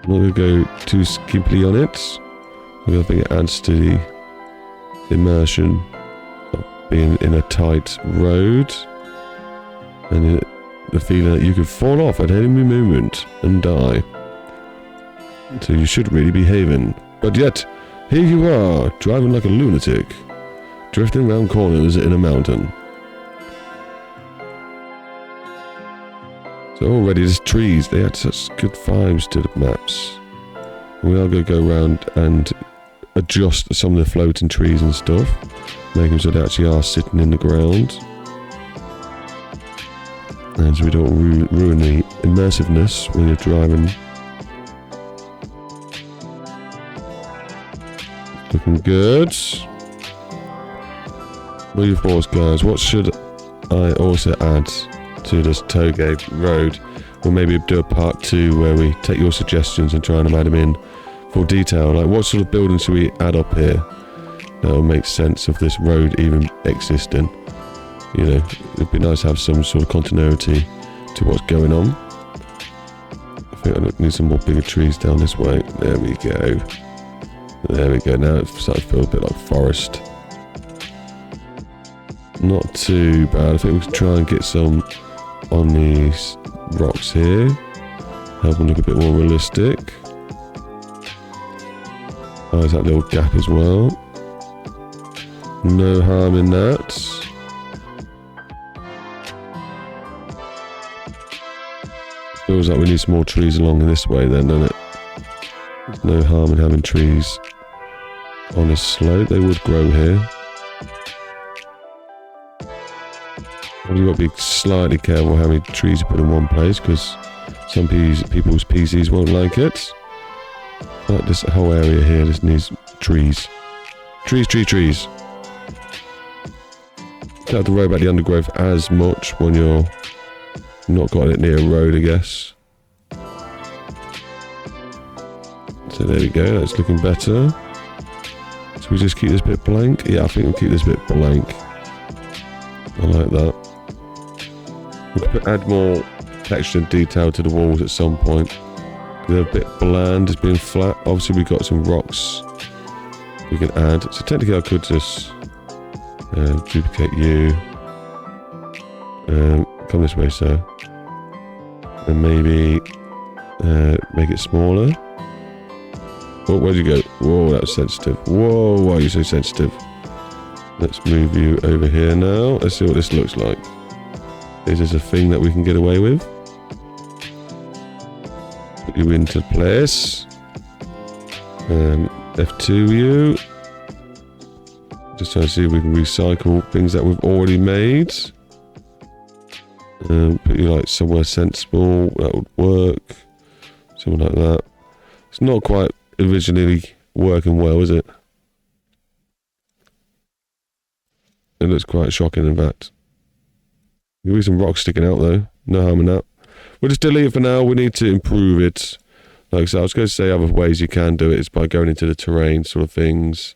A: I'm not gonna go too skimpy on it. I think it adds to the immersion of being in a tight road and the feeling that you could fall off at any moment and die. So you should really be behaving. But yet, here you are, driving like a lunatic, drifting around corners in a mountain. So already there's trees, they add such good vibes to the maps. We are going to go around and adjust some of the floating trees and stuff, making sure they actually are sitting in the ground. And so we don't ruin the immersiveness when you're driving. Looking good. What are your thoughts, guys? What should I also add to this Touge road? Or maybe do a part 2 where we take your suggestions and try and add them in for detail. Like, what sort of building should we add up here that will make sense of this road even existing? You know, it'd be nice to have some sort of continuity to what's going on. I think I need some more bigger trees down this way. There we go. There we go. Now it's starting to feel a bit like forest. Not too bad. I think we can try and get some on these rocks here. Help them look a bit more realistic. Oh, there's that little gap as well. No harm in that. Feels like we need some more trees along this way then, doesn't it? There's no harm in having trees on this slope. They would grow here. You've got to be slightly careful how many trees you put in one place, because some people's PCs won't like it. But this whole area here just needs trees. Trees. Don't have to worry about the undergrowth as much when you're not got it near a road, I guess. So there we go, that's looking better. So we just keep this bit blank? Yeah, I think we'll keep this bit blank. I like that. We could add more texture and detail to the walls at some point. They're a bit bland, just being flat. Obviously we've got some rocks we can add. So technically I could just duplicate you. Come this way, sir. And maybe make it smaller. Oh, where'd you go? Whoa, that was sensitive. Whoa, why are you so sensitive? Let's move you over here now. Let's see what this looks like. Is this a thing that we can get away with? Put you into place. F2 you. Just trying to see if we can recycle things that we've already made. Put you like somewhere sensible. That would work. Something like that. It's not quite originally working well, is it? It looks quite shocking, in fact. There'll be some rocks sticking out, though. No harm in that. We'll just delete it for now. We need to improve it. Like I said, I was going to say other ways you can do it is by going into the terrain sort of things.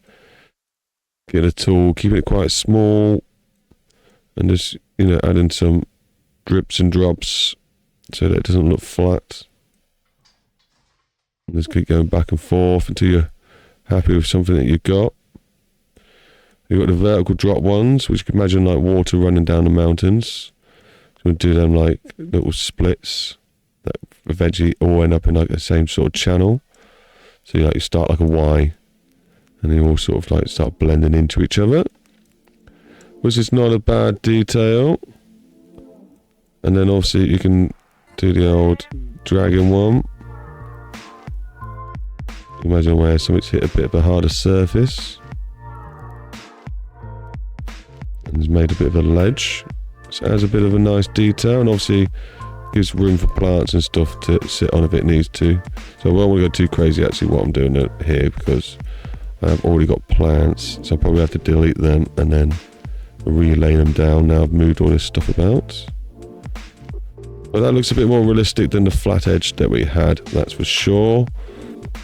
A: Get a tool, keeping it quite small. And just, you know, adding some drips and drops so that it doesn't look flat. And just keep going back and forth until you're happy with something that you've got. You've got the vertical drop ones, which you can imagine like water running down the mountains. So we'll do them like little splits that eventually all end up in like the same sort of channel. So you start like a Y, and they all sort of like start blending into each other, which is not a bad detail. And then obviously you can do the old dragon one. Imagine where something's hit a bit of a harder surface. And it's made a bit of a ledge. So it adds a bit of a nice detail, and obviously gives room for plants and stuff to sit on if it needs to. So I won't want to go too crazy actually what I'm doing here, because I've already got plants, so I'll probably have to delete them and then relay them down now I've moved all this stuff about. But that looks a bit more realistic than the flat edge that we had, that's for sure.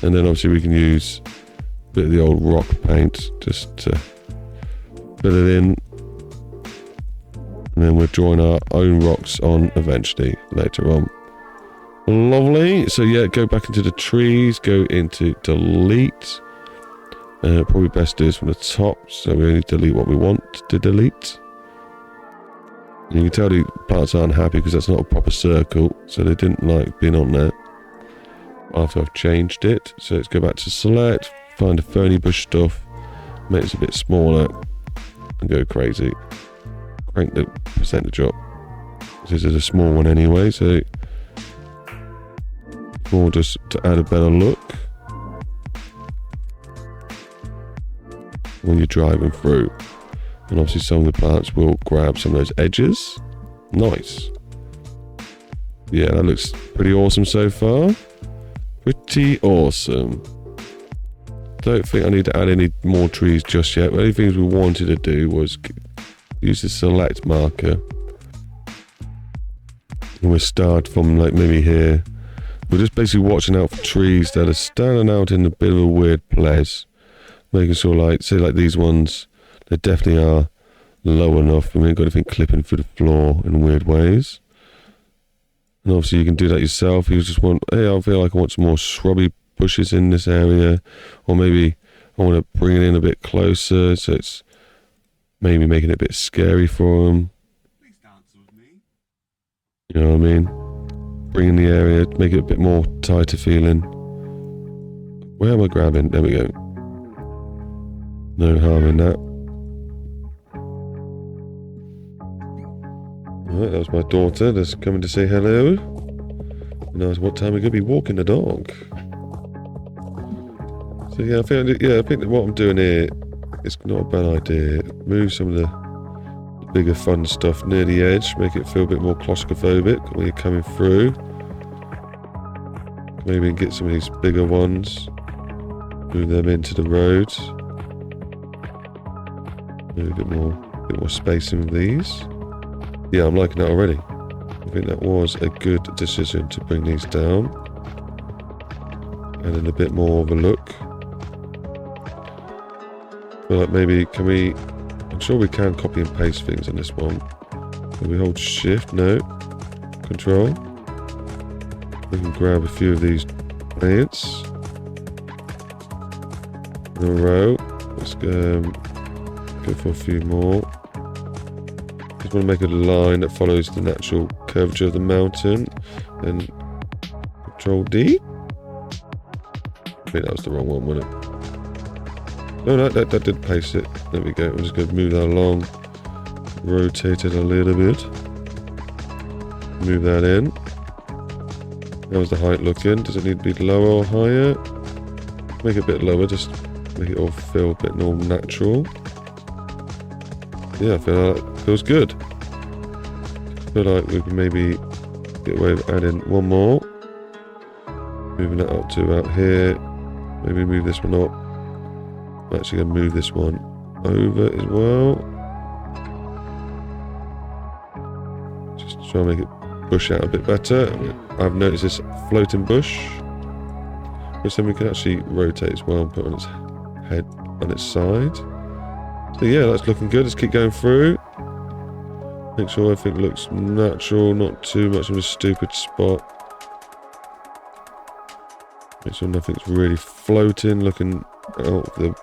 A: And then obviously we can use a bit of the old rock paint just to fill it in. And then we're drawing our own rocks on eventually later on. Lovely. So yeah, go back into the trees, go into delete. Probably best do this from the top, so we only delete what we want to delete. And you can tell the parts aren't happy because that's not a proper circle, so they didn't like being on there after I've changed it. So let's go back to select, find the ferny bush stuff, make this a bit smaller, and go crazy. Crank the percentage up. This is a small one anyway, so more just to add a better look when you're driving through. And obviously some of the plants will grab some of those edges. Nice. Yeah, that looks pretty awesome so far. Pretty awesome. Don't think I need to add any more trees just yet. The only things we wanted to do was use the select marker And we'll start from like maybe here. We're just basically watching out for trees that are standing out in a bit of a weird place. Making sure like, say like these ones, they definitely are low enough and we ain't got anything clipping through the floor in weird ways. And obviously you can do that yourself. You just want, hey, I feel like I want some more shrubby bushes in this area. Or maybe I want to bring it in a bit closer so it's maybe making it a bit scary for them. You know what I mean? Bring in the area, make it a bit more tighter feeling. Where am I grabbing? There we go. No harm in that. Alright, that was my daughter just coming to say hello. And ask what time we're going to be walking the dog. So yeah, I think that what I'm doing here is not a bad idea. Move some of the bigger fun stuff near the edge, make it feel a bit more claustrophobic when you're coming through. Maybe get some of these bigger ones, move them into the road. Maybe a bit more spacing with these. Yeah, I'm liking that already. I think that was a good decision to bring these down. And then a bit more of a look. I feel like maybe, I'm sure we can copy and paste things on this one. Can we hold shift? No. Control. We can grab a few of these plants. In a row. Let's go for a few more. Just want to make a line that follows the natural curvature of the mountain. And Control D. I think that was the wrong one, wasn't it? No, that did paste it. There we go. We're just going to move that along. Rotate it a little bit. Move that in. How's the height looking? Does it need to be lower or higher? Make it a bit lower, just make it all feel a bit more natural. Yeah, I feel like it feels good. I feel like we can maybe get away with adding one more. Moving that up to about here. Maybe move this one up. I'm actually going to move this one over as well. Just try and make it bush out a bit better. I've noticed this floating bush, which then we can actually rotate as well and put on its head on its side. So yeah, that's looking good. Let's keep going through. Make sure everything looks natural, not too much of a stupid spot. Make sure nothing's really floating, looking out of the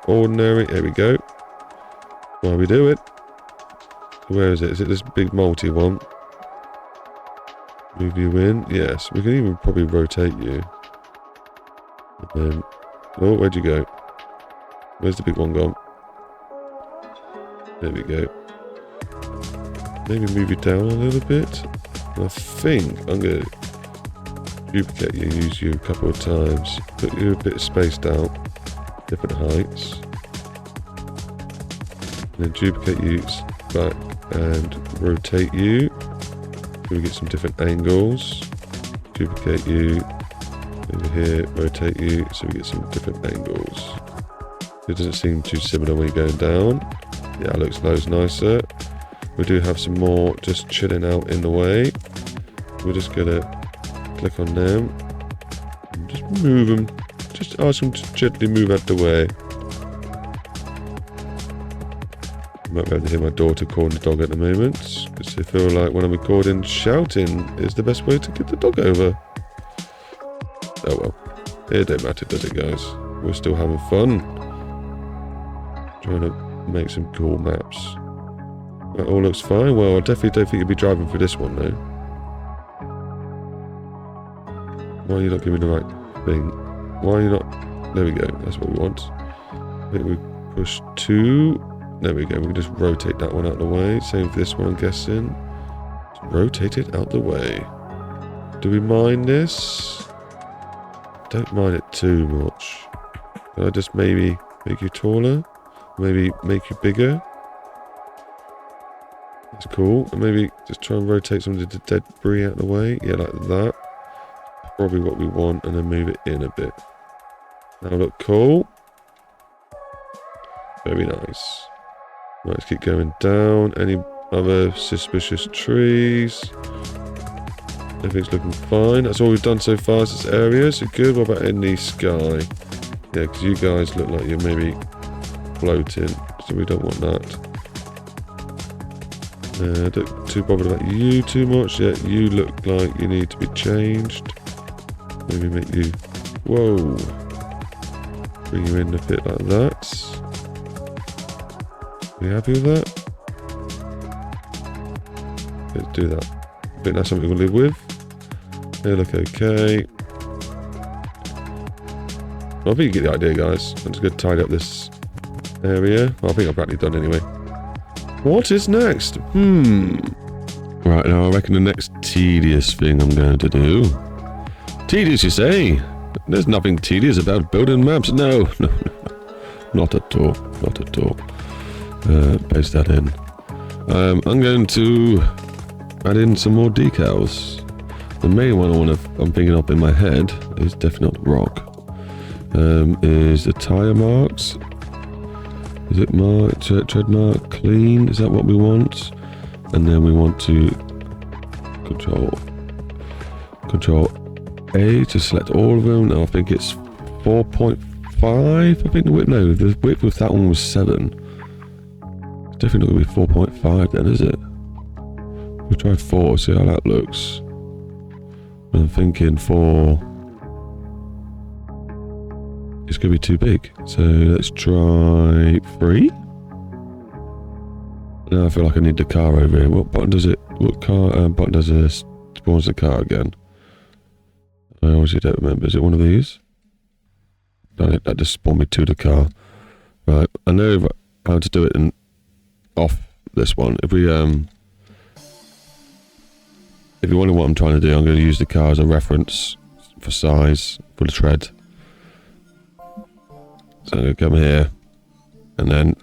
A: ordinary. There we go. While we do it. Where is it? Is it this big multi one? Move you in. Yes, we can even probably rotate you. And then, oh, where'd you go? Where's the big one gone? There we go. Maybe move you down a little bit. And I think I'm going to duplicate you, use you a couple of times. Put you a bit spaced out. Different heights. And then duplicate you back and rotate you. So we get some different angles. Duplicate you over here, rotate you, so we get some different angles. It doesn't seem too similar when you're going down. Yeah, it looks loads nicer. We do have some more just chilling out in the way. We're just gonna click on them and just move them. Just ask them to gently move out the way. You might be able to hear my daughter calling the dog at the moment, because I feel like when I'm recording, shouting is the best way to get the dog over. Oh well, it don't matter, does it, guys? We're still having fun. Trying to make some cool maps. That all looks fine. Well, I definitely don't think you'll be driving for this one, though. Why are you not giving the right thing? Why are you not... There we go. That's what we want. I think we push 2. There we go. We can just rotate that one out of the way. Same for this one, I'm guessing. Just rotate it out the way. Do we mind this? Don't mind it too much. Can I just maybe make you taller? Maybe make you bigger? That's cool. And maybe just try and rotate some of the debris out of the way. Yeah, like that. Probably what we want. And then move it in a bit. That'll look cool. Very nice. Right, let's keep going down. Any other suspicious trees? Everything's looking fine. That's all we've done so far. This area, so good. What about in the sky? Yeah, because you guys look like you're maybe floating, so we don't want that. Don't too bothered about you too much. Yeah, you look like you need to be changed. Maybe make you... Whoa. Bring you in a bit like that. Are you happy with that? Let's do that. I think that's something we'll live with. They look okay. Well, I think you get the idea, guys. I'm just going to tidy up this area. Well, I think I've practically done anyway. What is next? Right, now I reckon the next tedious thing I'm going to do. Tedious, you say? There's nothing tedious about building maps. No. Not at all. Not at all. Paste that in. I'm going to add in some more decals. The main one I'm thinking up in my head is definitely not rock. Is the tire marks? Is it mark, tread mark, clean? Is that what we want? And then we want to control A to select all of them. Now I think it's 4.5. I think the width with that one was 7. It's definitely not going to be 4.5 then, is it? We'll try 4, see how that looks. I'm thinking 4. It's going to be too big. So let's try 3. Now I feel like I need the car over here. What button does it? What car button does it spawns the car again? I honestly don't remember. Is it one of these? No, that just spawned me to the car. Right. I know how to do it off this one. If you wonder what I'm trying to do, I'm going to use the car as a reference for size for the tread. So I'm going to come here and then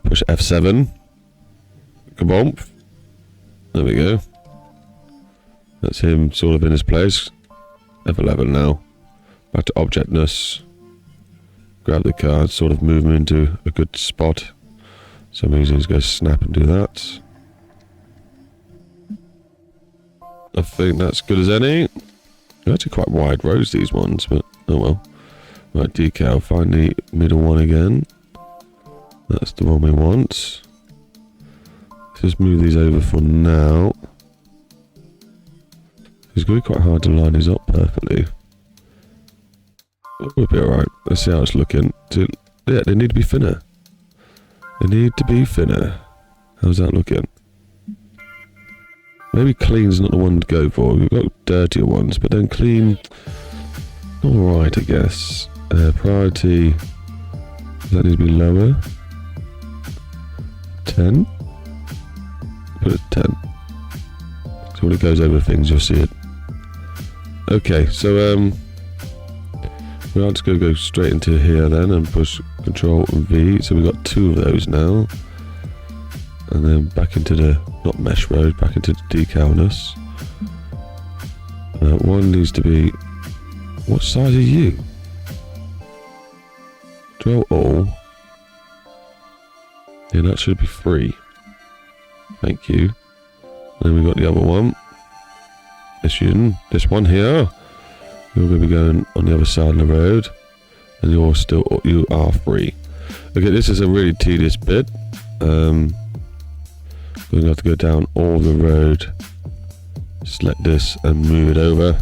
A: push F7. Kabomp. There we go. That's him sort of in his place. F11 now. Back to objectness. Grab the car, sort of move him into a good spot. So I'm easy to go snap and do that. I think that's good as any. They're actually quite wide roads, these ones, but oh well. Right, decal, find the middle one again. That's the one we want. Let's just move these over for now. It's going to be quite hard to line these up perfectly. We'll be alright. Let's see how it's looking. Yeah, they need to be thinner. They need to be thinner. How's that looking? Maybe clean's not the one to go for. We've got dirtier ones, but then clean... Alright, I guess. Priority... Does that need to be lower? 10? Put it 10. So when it goes over things, you'll see it. Okay, so we're just going to go straight into here then and push Control and V. So we've got 2 of those now. And then back into the, not mesh road, back into the decalness. One needs to be, what size are you? Control all. Yeah, that should be 3. Thank you. Then we've got the other one. This one here. You're going to be going on the other side of the road. And you are free. Okay, this is a really tedious bit. We're going to have to go down all the road. Select this and move it over.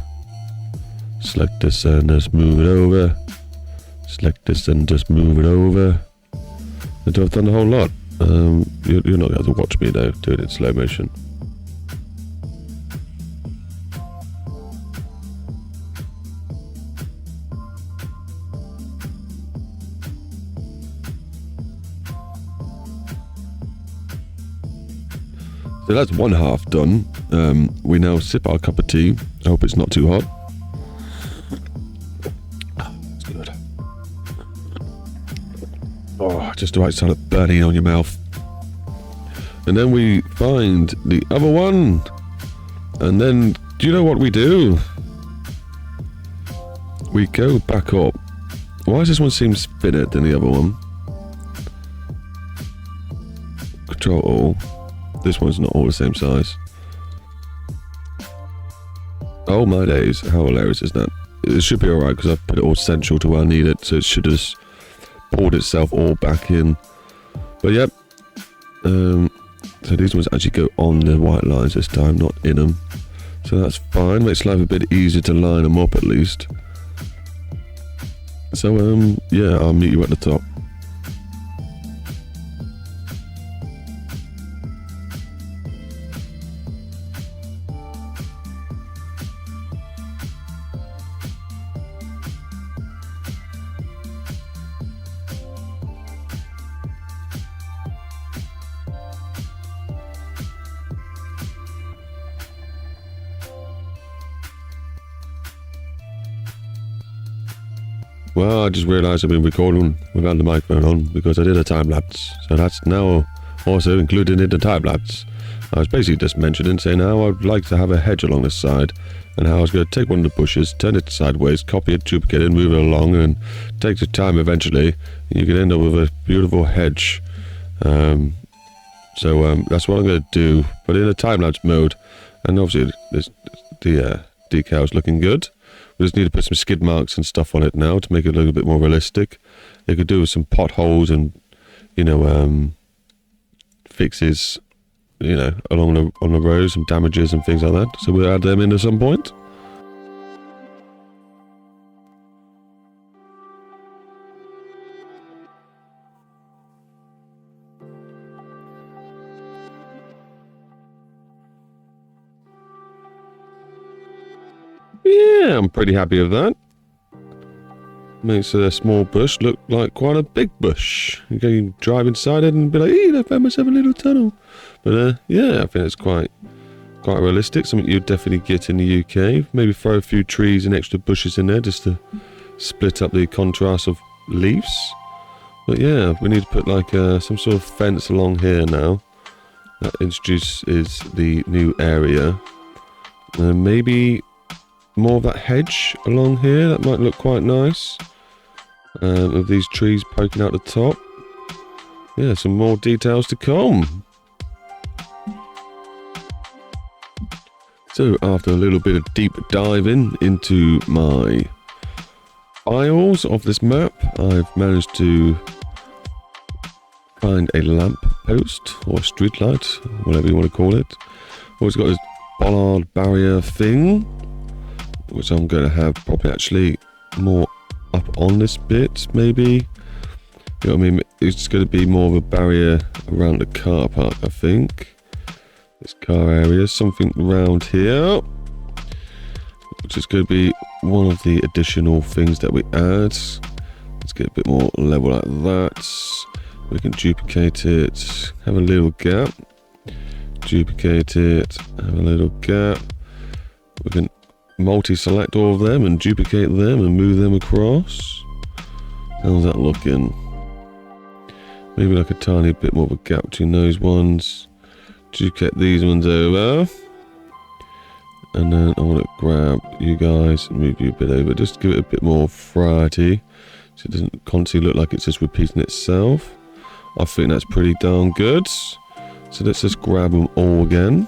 A: Select this and just move it over. Select this and just move it over. And I've done the whole lot. You're not going to watch me though, do it in slow motion. So that's one half done. We now sip our cup of tea. I hope it's not too hot. That's good. Oh, just the right side of burning on your mouth. And then we find the other one. And then, do you know what we do? We go back up. Why does this one seem thinner than the other one? Control all. This one's not all the same size. Oh my days, how hilarious is that? It should be alright because I've put it all central to where I need it, so it should have just pulled itself all back in. But yep, so these ones actually go on the white lines this time, not in them. So that's fine, makes life a bit easier to line them up at least. So yeah, I'll meet you at the top. Well, I just realised I've been recording without the microphone on because I did a time lapse, so that's now also included in the time lapse. I was basically just mentioning, saying how I'd like to have a hedge along this side, and how I was going to take one of the bushes, turn it sideways, copy it, duplicate it, move it along, and it takes a time eventually, and you can end up with a beautiful hedge. So that's what I'm going to do, but in a time lapse mode, and obviously the decal's looking good. We just need to put some skid marks and stuff on it now to make it look a bit more realistic. You could do with some potholes and, you know, fixes, you know, on the roads, some damages and things like that. So we'll add them in at some point. Yeah, I'm pretty happy with that. Makes a small bush look like quite a big bush. You can drive inside it and be like, hey, I found myself a little tunnel. But yeah, I think it's quite realistic. Something you'd definitely get in the UK. Maybe throw a few trees and extra bushes in there just to split up the contrast of leaves. But yeah, we need to put like some sort of fence along here now. That introduces the new area. Maybe more of that hedge along here. That might look quite nice. Of these trees poking out the top. Yeah, some more details to come. So after a little bit of deep diving into my files of this map, I've managed to find a lamp post or a street light, whatever you want to call it. Always got this bollard barrier thing, which I'm going to have probably actually more up on this bit, maybe. You know what I mean? It's going to be more of a barrier around the car park, I think. This car area, something around here, which is going to be one of the additional things that we add. Let's get a bit more level like that. We can duplicate it, have a little gap, duplicate it, have a little gap. We can multi-select all of them and duplicate them and move them across. How's that looking? Maybe like a tiny bit more of a gap between those ones. Duplicate these ones over. And then I want to grab you guys and move you a bit over. Just give it a bit more variety so it doesn't constantly look like it's just repeating itself. I think that's pretty darn good. So let's just grab them all again.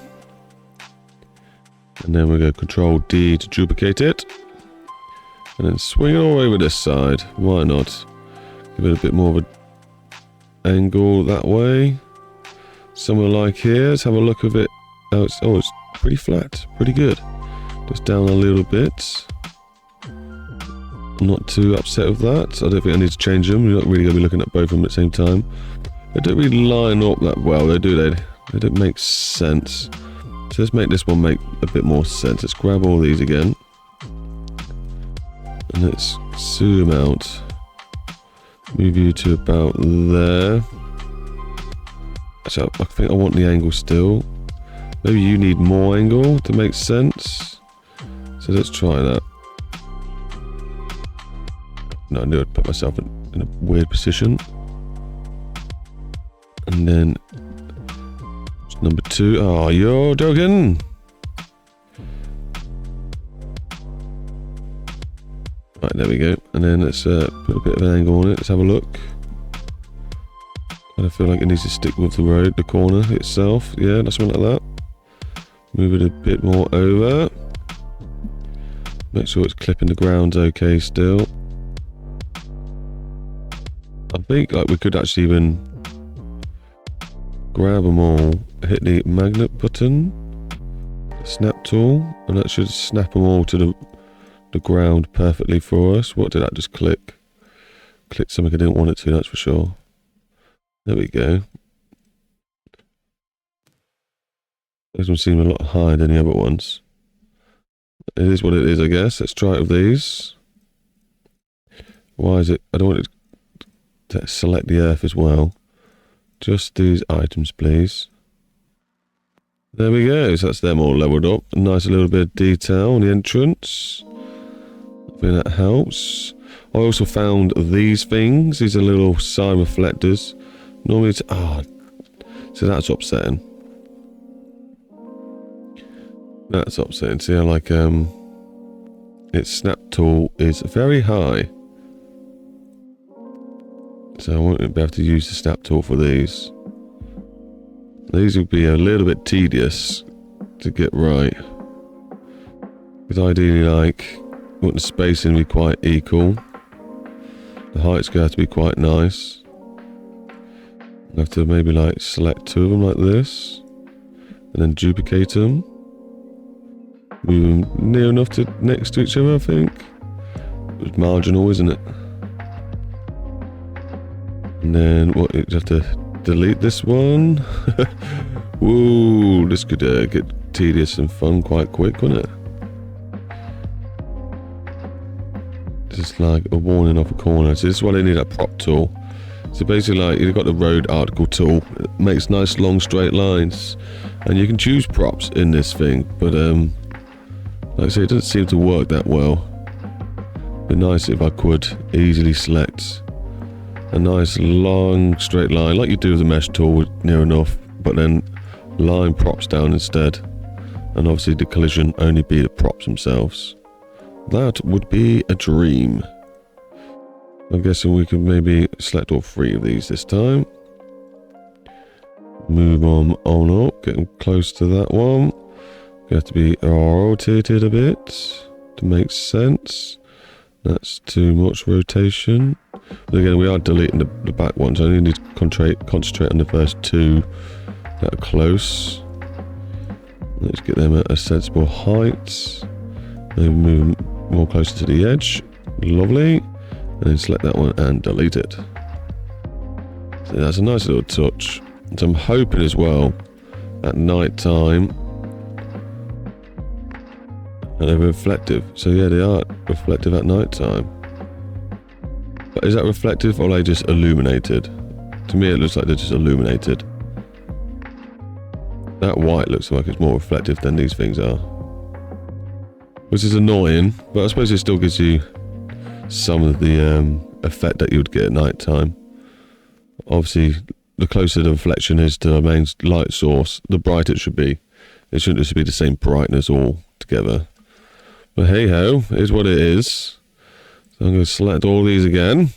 A: And then we're going to Control D to duplicate it. And then swing it all over this side. Why not? Give it a bit more of an angle that way. Somewhere like here. Let's have a look at it. Oh, it's pretty flat. Pretty good. Just down a little bit. I'm not too upset with that. I don't think I need to change them. You're not really going to be looking at both of them at the same time. They don't really line up that well, though, do they? They don't make sense. So let's make this one make a bit more sense. Let's grab all these again. And let's zoom out. Move you to about there. So I think I want the angle still. Maybe you need more angle to make sense. So let's try that. No, I knew I'd put myself in a weird position. And then number 2. Oh, you're joking. Right, there we go. And then let's put a bit of an angle on it. Let's have a look. I feel like it needs to stick with the road, the corner itself. Yeah, that's something like that. Move it a bit more over. Make sure it's clipping the ground okay still. I think like we could actually even grab them all, hit the magnet button, snap tool, and that should snap them all to the ground perfectly for us. What did that just click? Clicked something I didn't want it to, that's for sure. There we go. Those ones seem a lot higher than the other ones. It is what it is, I guess. Let's try it with these. Why is it? I don't want it to select the earth as well. Just these items, please. There we go. So that's them all leveled up. A nice little bit of detail on the entrance. I think that helps. I also found these things. These are little sign reflectors. Normally it's... so that's upsetting. That's upsetting. See how like its snap tool is very high. So I won't be able to use the snap tool for these. These would be a little bit tedious to get right. Because ideally like I want the spacing to be quite equal. The height's going to have to be quite nice. I have to maybe like select two of them like this. And then duplicate them. Move them near enough to next to each other, I think. It's marginal, isn't it? And then what? You have to delete this one. Whoa, this could get tedious and fun quite quick, wouldn't it? Just like a warning off a corner. So this is why they need a prop tool. So basically, like you've got the road article tool. It makes nice long straight lines, and you can choose props in this thing, but like I say, it doesn't seem to work that well. It'd be nice if I could easily select a nice long straight line, like you do with the mesh tool, near enough, but then line props down instead. And obviously the collision only be the props themselves. That would be a dream. I'm guessing we can maybe select all three of these this time. Move on up, getting close to that one. You have to be rotated a bit to make sense. That's too much rotation. But again, we are deleting the back ones. I only need to concentrate on the first two that are close. Let's get them at a sensible height. Maybe move more closer to the edge. Lovely. And then select that one and delete it. So that's a nice little touch. So I'm hoping as well at night time. And they're reflective. So yeah, they are reflective at night time. But is that reflective or are they just illuminated? To me it looks like they're just illuminated. That white looks like it's more reflective than these things are. Which is annoying, but I suppose it still gives you some of the effect that you would get at night time. Obviously, the closer the reflection is to the main light source, the brighter it should be. It shouldn't just be the same brightness all together. But hey ho, it is what it is. So I'm going to select all these again.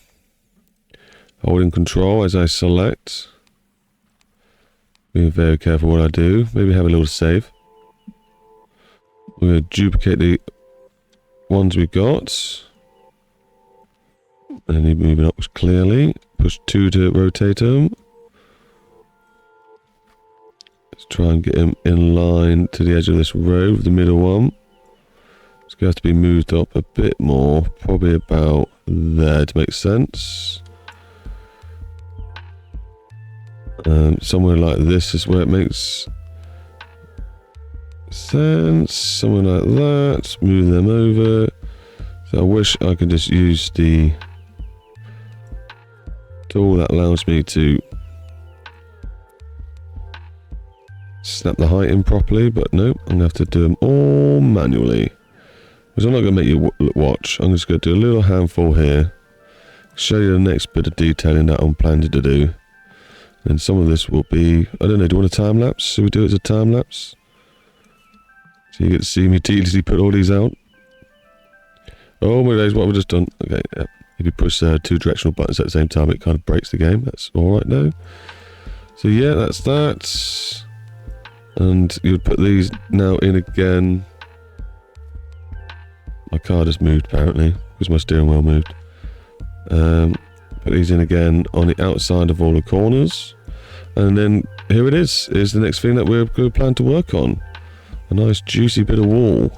A: Holding control as I select. Being very careful what I do. Maybe have a little save. We're going to duplicate the ones we got. And then moving up clearly. Push 2 to rotate them. Let's try and get him in line to the edge of this road, the middle one. It's going to have to be moved up a bit more, probably about there to make sense. Somewhere like this is where it makes sense. Somewhere like that. Move them over. So I wish I could just use the tool that allows me to snap the height in properly, but no, I'm going to have to do them all manually. Because I'm not going to make you watch. I'm just going to do a little handful here. Show you the next bit of detailing that I'm planning to do. And some of this will be, I don't know, do you want a time lapse? Should we do it as a time lapse? So you get to see me tediously put all these out. Oh my days, what have I just done? Okay, yeah. If you push 2 directional buttons at the same time, it kind of breaks the game. That's alright now. So yeah, that's that. And you would put these now in again. My car just moved apparently, because my steering wheel moved. Put these in again on the outside of all the corners. And then here it is the next thing that we're going to plan to work on. A nice juicy bit of wall.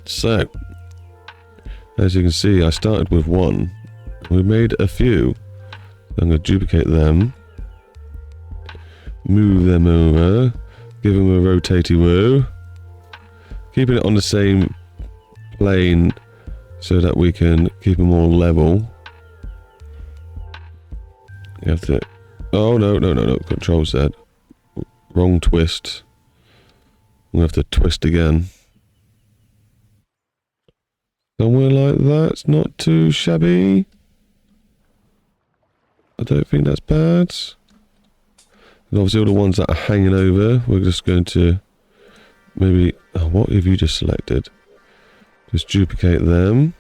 A: So, as you can see, I started with one. We made a few. I'm going to duplicate them. Move them over. Give them a rotatey woo. Keeping it on the same plane so that we can keep them all level. You have to... Oh, no. Control Z. Wrong twist. We have to twist again. Somewhere like that. It's not too shabby. I don't think that's bad. And obviously all the ones that are hanging over, we're just going to maybe... Oh, what have you just selected? Just duplicate them.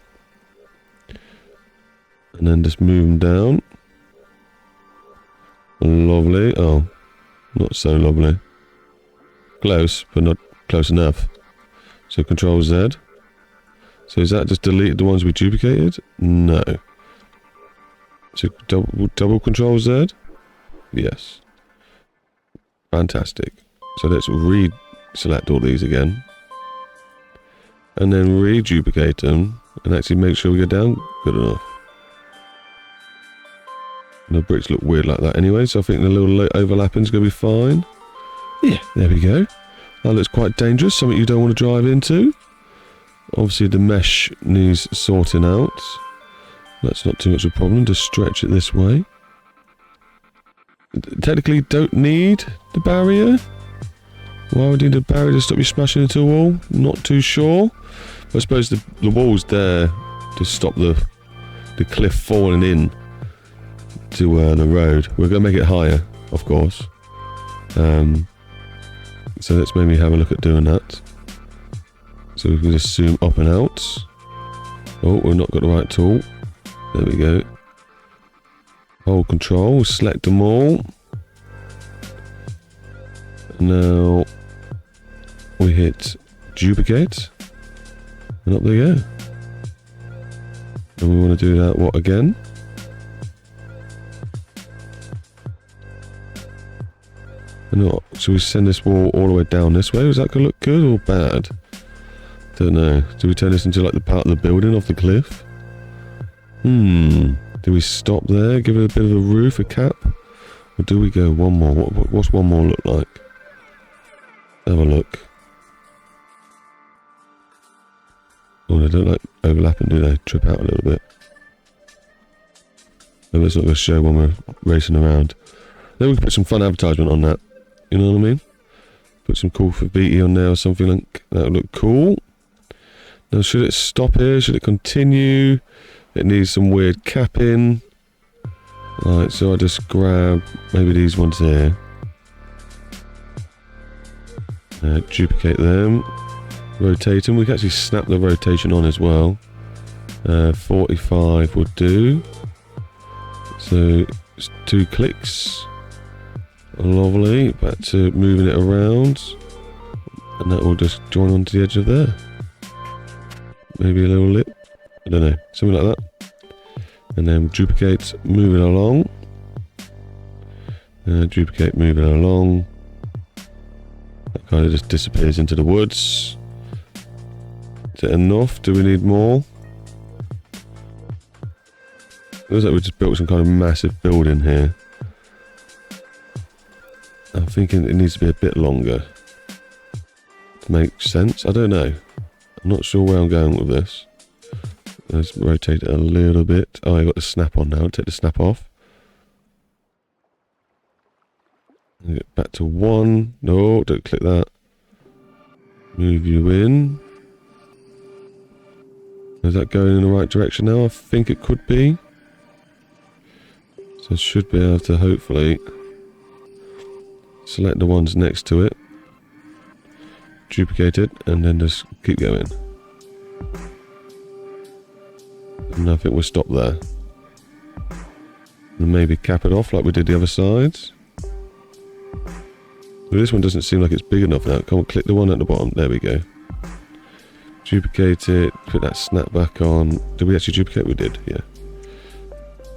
A: And then just move them down. Lovely. Oh, not so lovely. Close, but not close enough. So Control Z. So is that just deleted the ones we duplicated? No. So double Control Z? Yes. Fantastic. So let's select all these again. And then reduplicate them. And actually make sure we go down. Good enough. And the bricks look weird like that anyway. So I think the little overlapping is going to be fine. Yeah, there we go. That looks quite dangerous. Something you don't want to drive into. Obviously the mesh needs sorting out. That's not too much of a problem. Just stretch it this way. Technically don't need the barrier. Why would you need a barrier to stop you smashing into a wall? Not too sure. But I suppose the wall's there to stop the cliff falling in to the road. We're going to make it higher, of course. So let's maybe have a look at doing that. So we can just zoom up and out. Oh, we've not got the right tool. There we go. Hold Control, select them all. Now we hit duplicate. And up they go. And we want to do that, what, again? And what, should we send this wall all the way down this way? Is that going to look good or bad? Don't know. Do we turn this into like the part of the building off the cliff? Do we stop there? Give it a bit of a roof, a cap? Or do we go one more? What's one more look like? Have a look. Oh, they don't like overlapping, do they? Trip out a little bit. Maybe it's not going to show when we're racing around. Then we can put some fun advertisement on that. You know what I mean? Put some cool graffiti on there or something like that would look cool. Now, should it stop here? Should it continue? It needs some weird capping. Right, so I just grab maybe these ones here. Duplicate them. Rotate them. We can actually snap the rotation on as well. 45 would do. So, it's 2 clicks. Lovely. Back to moving it around. And that will just join onto the edge of there. Maybe a little lip. I don't know. Something like that. And then duplicate, move it along. Duplicate, move it along. That kind of just disappears into the woods. Is it enough? Do we need more? It looks like we just built some kind of massive building here. I'm thinking it needs to be a bit longer. To make sense? I don't know. I'm not sure where I'm going with this. Let's rotate it a little bit. Oh, I got the snap on now. Take the snap off. Get back to 1. No, don't click that. Move you in. Is that going in the right direction now? I think it could be. So I should be able to hopefully select the ones next to it. Duplicate it and then just keep going. And I think we'll stop there. And maybe cap it off like we did the other sides. But this one doesn't seem like it's big enough now. Come on, click the one at the bottom. There we go. Duplicate it, put that snap back on. Did we actually duplicate? We did, yeah.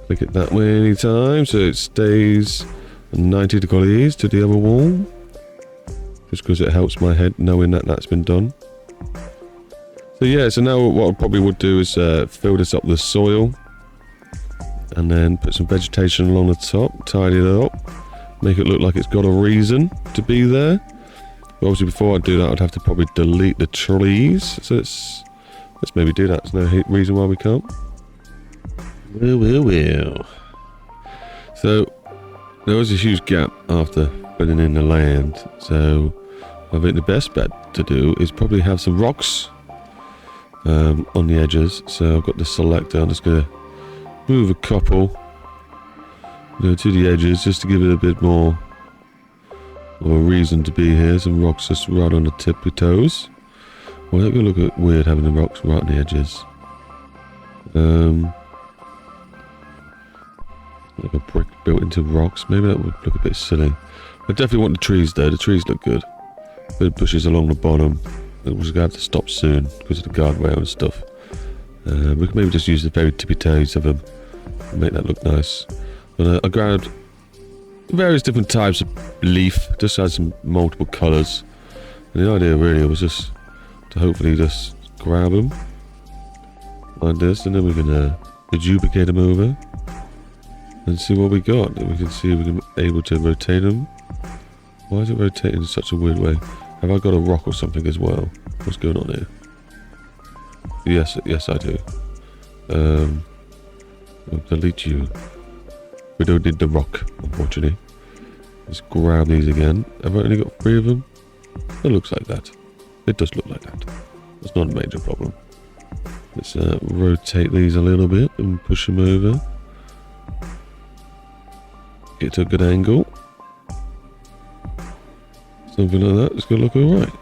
A: Click it that way anytime, so it stays 90 degrees to the other wall. Just because it helps my head knowing that that's been done. So yeah, so now what I probably would do is fill this up with soil. And then put some vegetation along the top, tidy it up. Make it look like it's got a reason to be there. But obviously before I do that, I'd have to probably delete the trees. So let's maybe do that. There's no reason why we can't. Well. So there was a huge gap after filling in the land. So I think the best bet to do is probably have some rocks on the edges. So I've got the selector. I'm just going to move a couple to the edges just to give it a bit more of a reason to be here. Some rocks just right on the tippy toes. Well, that could look weird having the rocks right on the edges. Like a brick built into rocks. Maybe that would look a bit silly. I definitely want the trees though. The trees look good. Bit of bushes along the bottom. We're going to have to stop soon because of the guardrail and stuff. We can maybe just use the very tippy toes of them. Make that look nice. But I grabbed various different types of leaf. Just had some multiple colours. And the idea really was just to hopefully just grab them. Like this. And then we can duplicate them over. And see what we got. And we can see if we can able to rotate them. Why is it rotating in such a weird way? Have I got a rock or something as well? What's going on here? Yes I do. I'll delete you. We don't need the rock, unfortunately. Let's grab these again. Have I only got 3 of them? It looks like that. It does look like that. That's not a major problem. Let's rotate these a little bit and push them over. Get to a good angle. Something like that. It's going to look alright.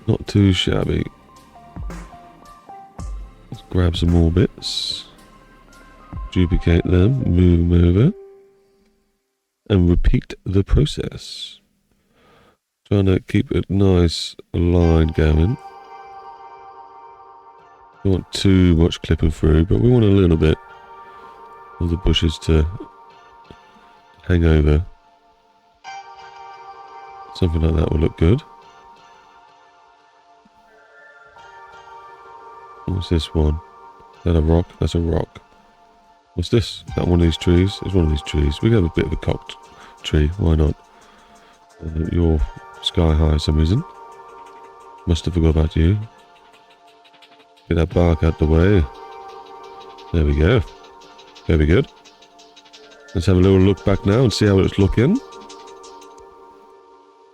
A: Not too shabby. Let's grab some more bits. Duplicate them. Move them over. And repeat the process. Trying to keep a nice line going. Don't want too much clipping through, but we want a little bit of the bushes to hang over. Something like that will look good. What's this one? Is that a rock? That's a rock. What's this? Is that one of these trees? It's one of these trees. We have a bit of a cocked tree. Why not? You're sky high for some reason. Must have forgot about you. Get that bark out the way. There we go. Very good. Let's have a little look back now and see how it's looking.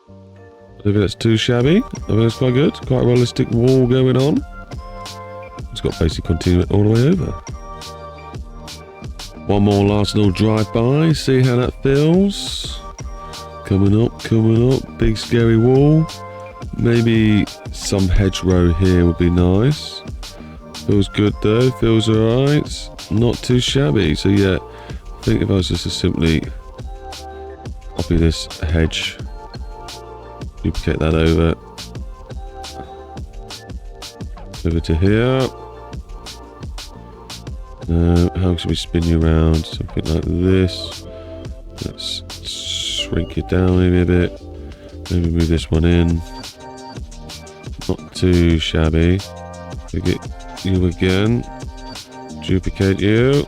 A: I don't think that's too shabby. I think it's quite good. Quite a realistic wall going on. It's got basically continuing all the way over. One more last little drive-by. See how that feels. Coming up. Big scary wall. Maybe some hedgerow here would be nice. Feels good though. Feels alright. Not too shabby. So yeah, I think if I was just to simply copy this hedge, duplicate that over to here. How should we spin you around? Something like this. Let's shrink it down maybe a bit. Maybe move this one in. Not too shabby. We get you again. Duplicate you.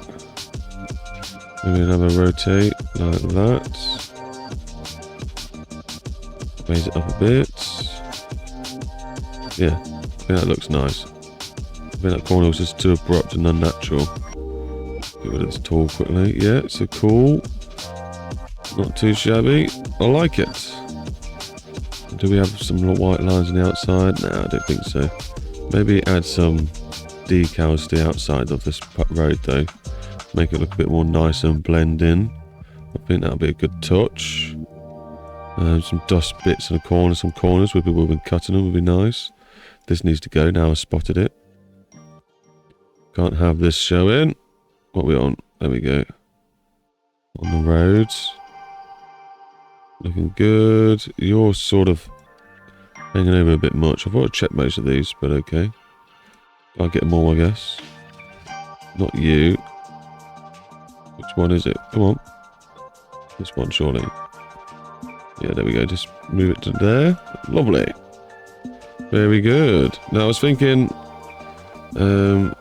A: Maybe another rotate like that. Raise it up a bit. Yeah, I think that looks nice. I think that corner was just too abrupt and unnatural. Get rid of this tool quickly. Yeah, so cool. Not too shabby. I like it. Do we have some white lines on the outside? No, I don't think so. Maybe add some decals to the outside of this road though. Make it look a bit more nice and blend in. I think that'll be a good touch. Some dust bits in the corner, some corners where people have been cutting them would be nice. This needs to go now. I spotted it. Can't have this showing. What are we on? There we go. On the roads. Looking good. You're sort of Hanging over a bit much. I thought I'd check most of these, but okay. I'll get them all, I guess. Not you. Which one is it? Come on. This one, surely. Yeah, there we go. Just move it to there. Lovely. Very good. Now, I was thinking...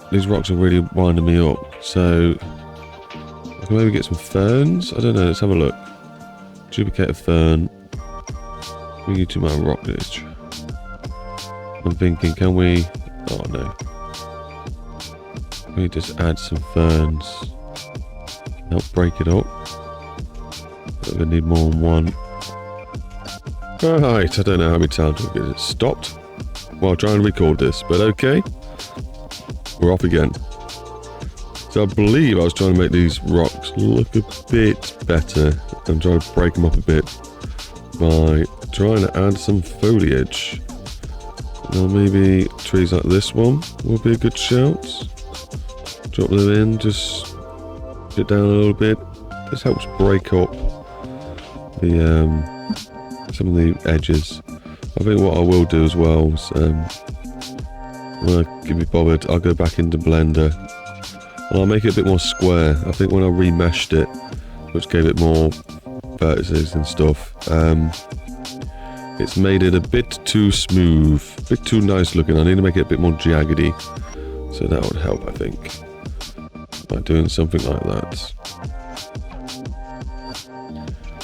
A: these rocks are really winding me up. So... I can maybe get some ferns? I don't know. Let's have a look. Duplicate a fern. Bring you to my rock ledge. I'm thinking, can we... Oh, no. Can we just add some ferns? Help break it up. We're going to need more than one. Alright, I don't know how many times we'll get it stopped while trying to record this, but okay. We're off again. So I believe I was trying to make these rocks look a bit better and trying to break them up a bit by trying to add some foliage. Now maybe trees like this one will be a good shout. Drop them in, just put it down a little bit. This helps break up the some of the edges. I think what I will do as well is when I can be bothered, I'll go back into Blender and I'll make it a bit more square. I think when I remeshed it, which gave it more vertices and stuff, it's made it a bit too smooth, a bit too nice looking. I need to make it a bit more jaggedy, so that would help, I think, by doing something like that.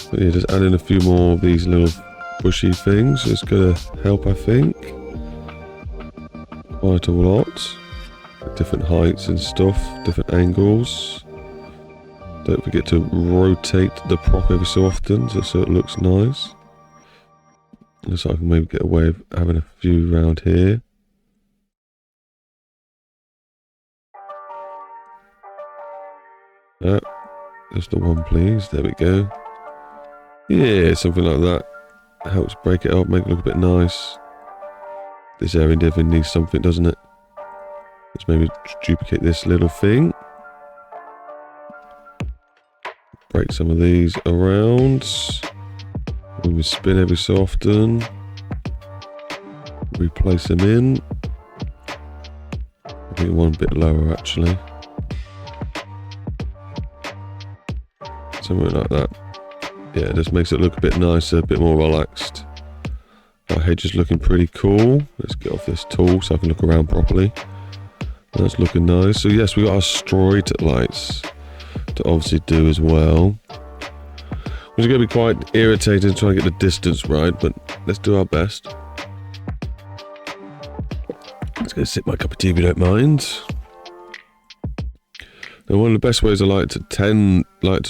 A: But yeah, just adding a few more of these little bushy things is going to help, I think, quite a lot. Different heights and stuff, different angles. Don't forget to rotate the prop every so often just so it looks nice. So I can maybe get away with having a few around here. Just the one, please. There we go. Yeah, something like that. Helps break it up, make it look a bit nice. This area definitely needs something, doesn't it? Let's maybe duplicate this little thing. Break some of these around. When we spin every so often. Replace them in. I think one bit lower actually. Something like that. Yeah, it just makes it look a bit nicer, a bit more relaxed. Our hedge is looking pretty cool. Let's get off this tool so I can look around properly. That's looking nice. So yes, we got our straight lights to obviously do as well. Which is going to be quite irritating trying to get the distance right, but let's do our best. Let's go sip my cup of tea if you don't mind. Now one of the best ways I like to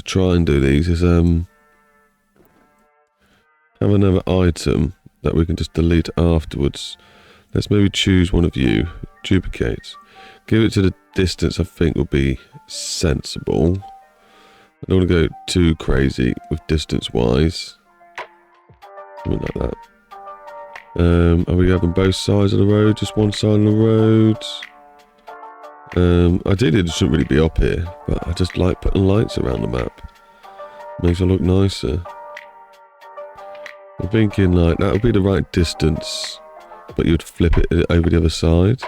A: try and do these is have another item that we can just delete afterwards. Let's maybe choose one of you, duplicate. Give it to the distance I think will be sensible. I don't want to go too crazy with distance wise. Something like that. Are we having both sides of the road? Just one side of the road? Ideally it shouldn't really be up here, but I just like putting lights around the map. Makes it look nicer. I'm thinking like that would be the right distance, but you'd flip it over the other side.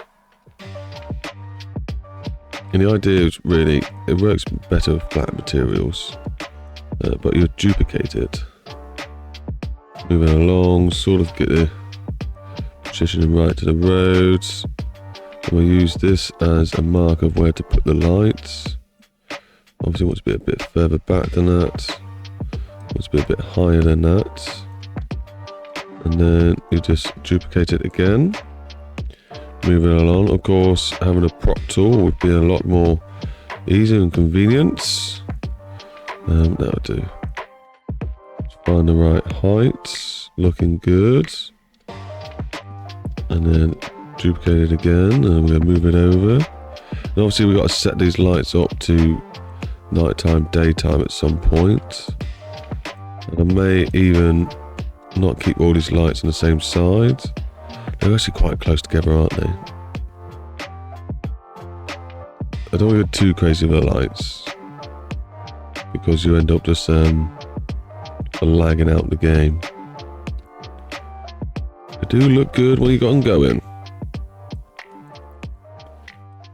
A: And the idea is really, it works better with flat materials, but you duplicate it. Moving along, sort of get the positioning right to the roads. And we'll use this as a mark of where to put the lights. Obviously wants to be a bit further back than that. Wants to be a bit higher than that. And then you just duplicate it again. Moving along, of course, having a prop tool would be a lot more easier and convenient. That'll do. Just find the right height, looking good. And then duplicate it again, and we're going to move it over. And obviously we've got to set these lights up to nighttime, daytime at some point. And I may even not keep all these lights on the same side. They're actually quite close together, aren't they? I don't want to go too crazy with the lights, because you end up just lagging out the game. They do look good when you got them going.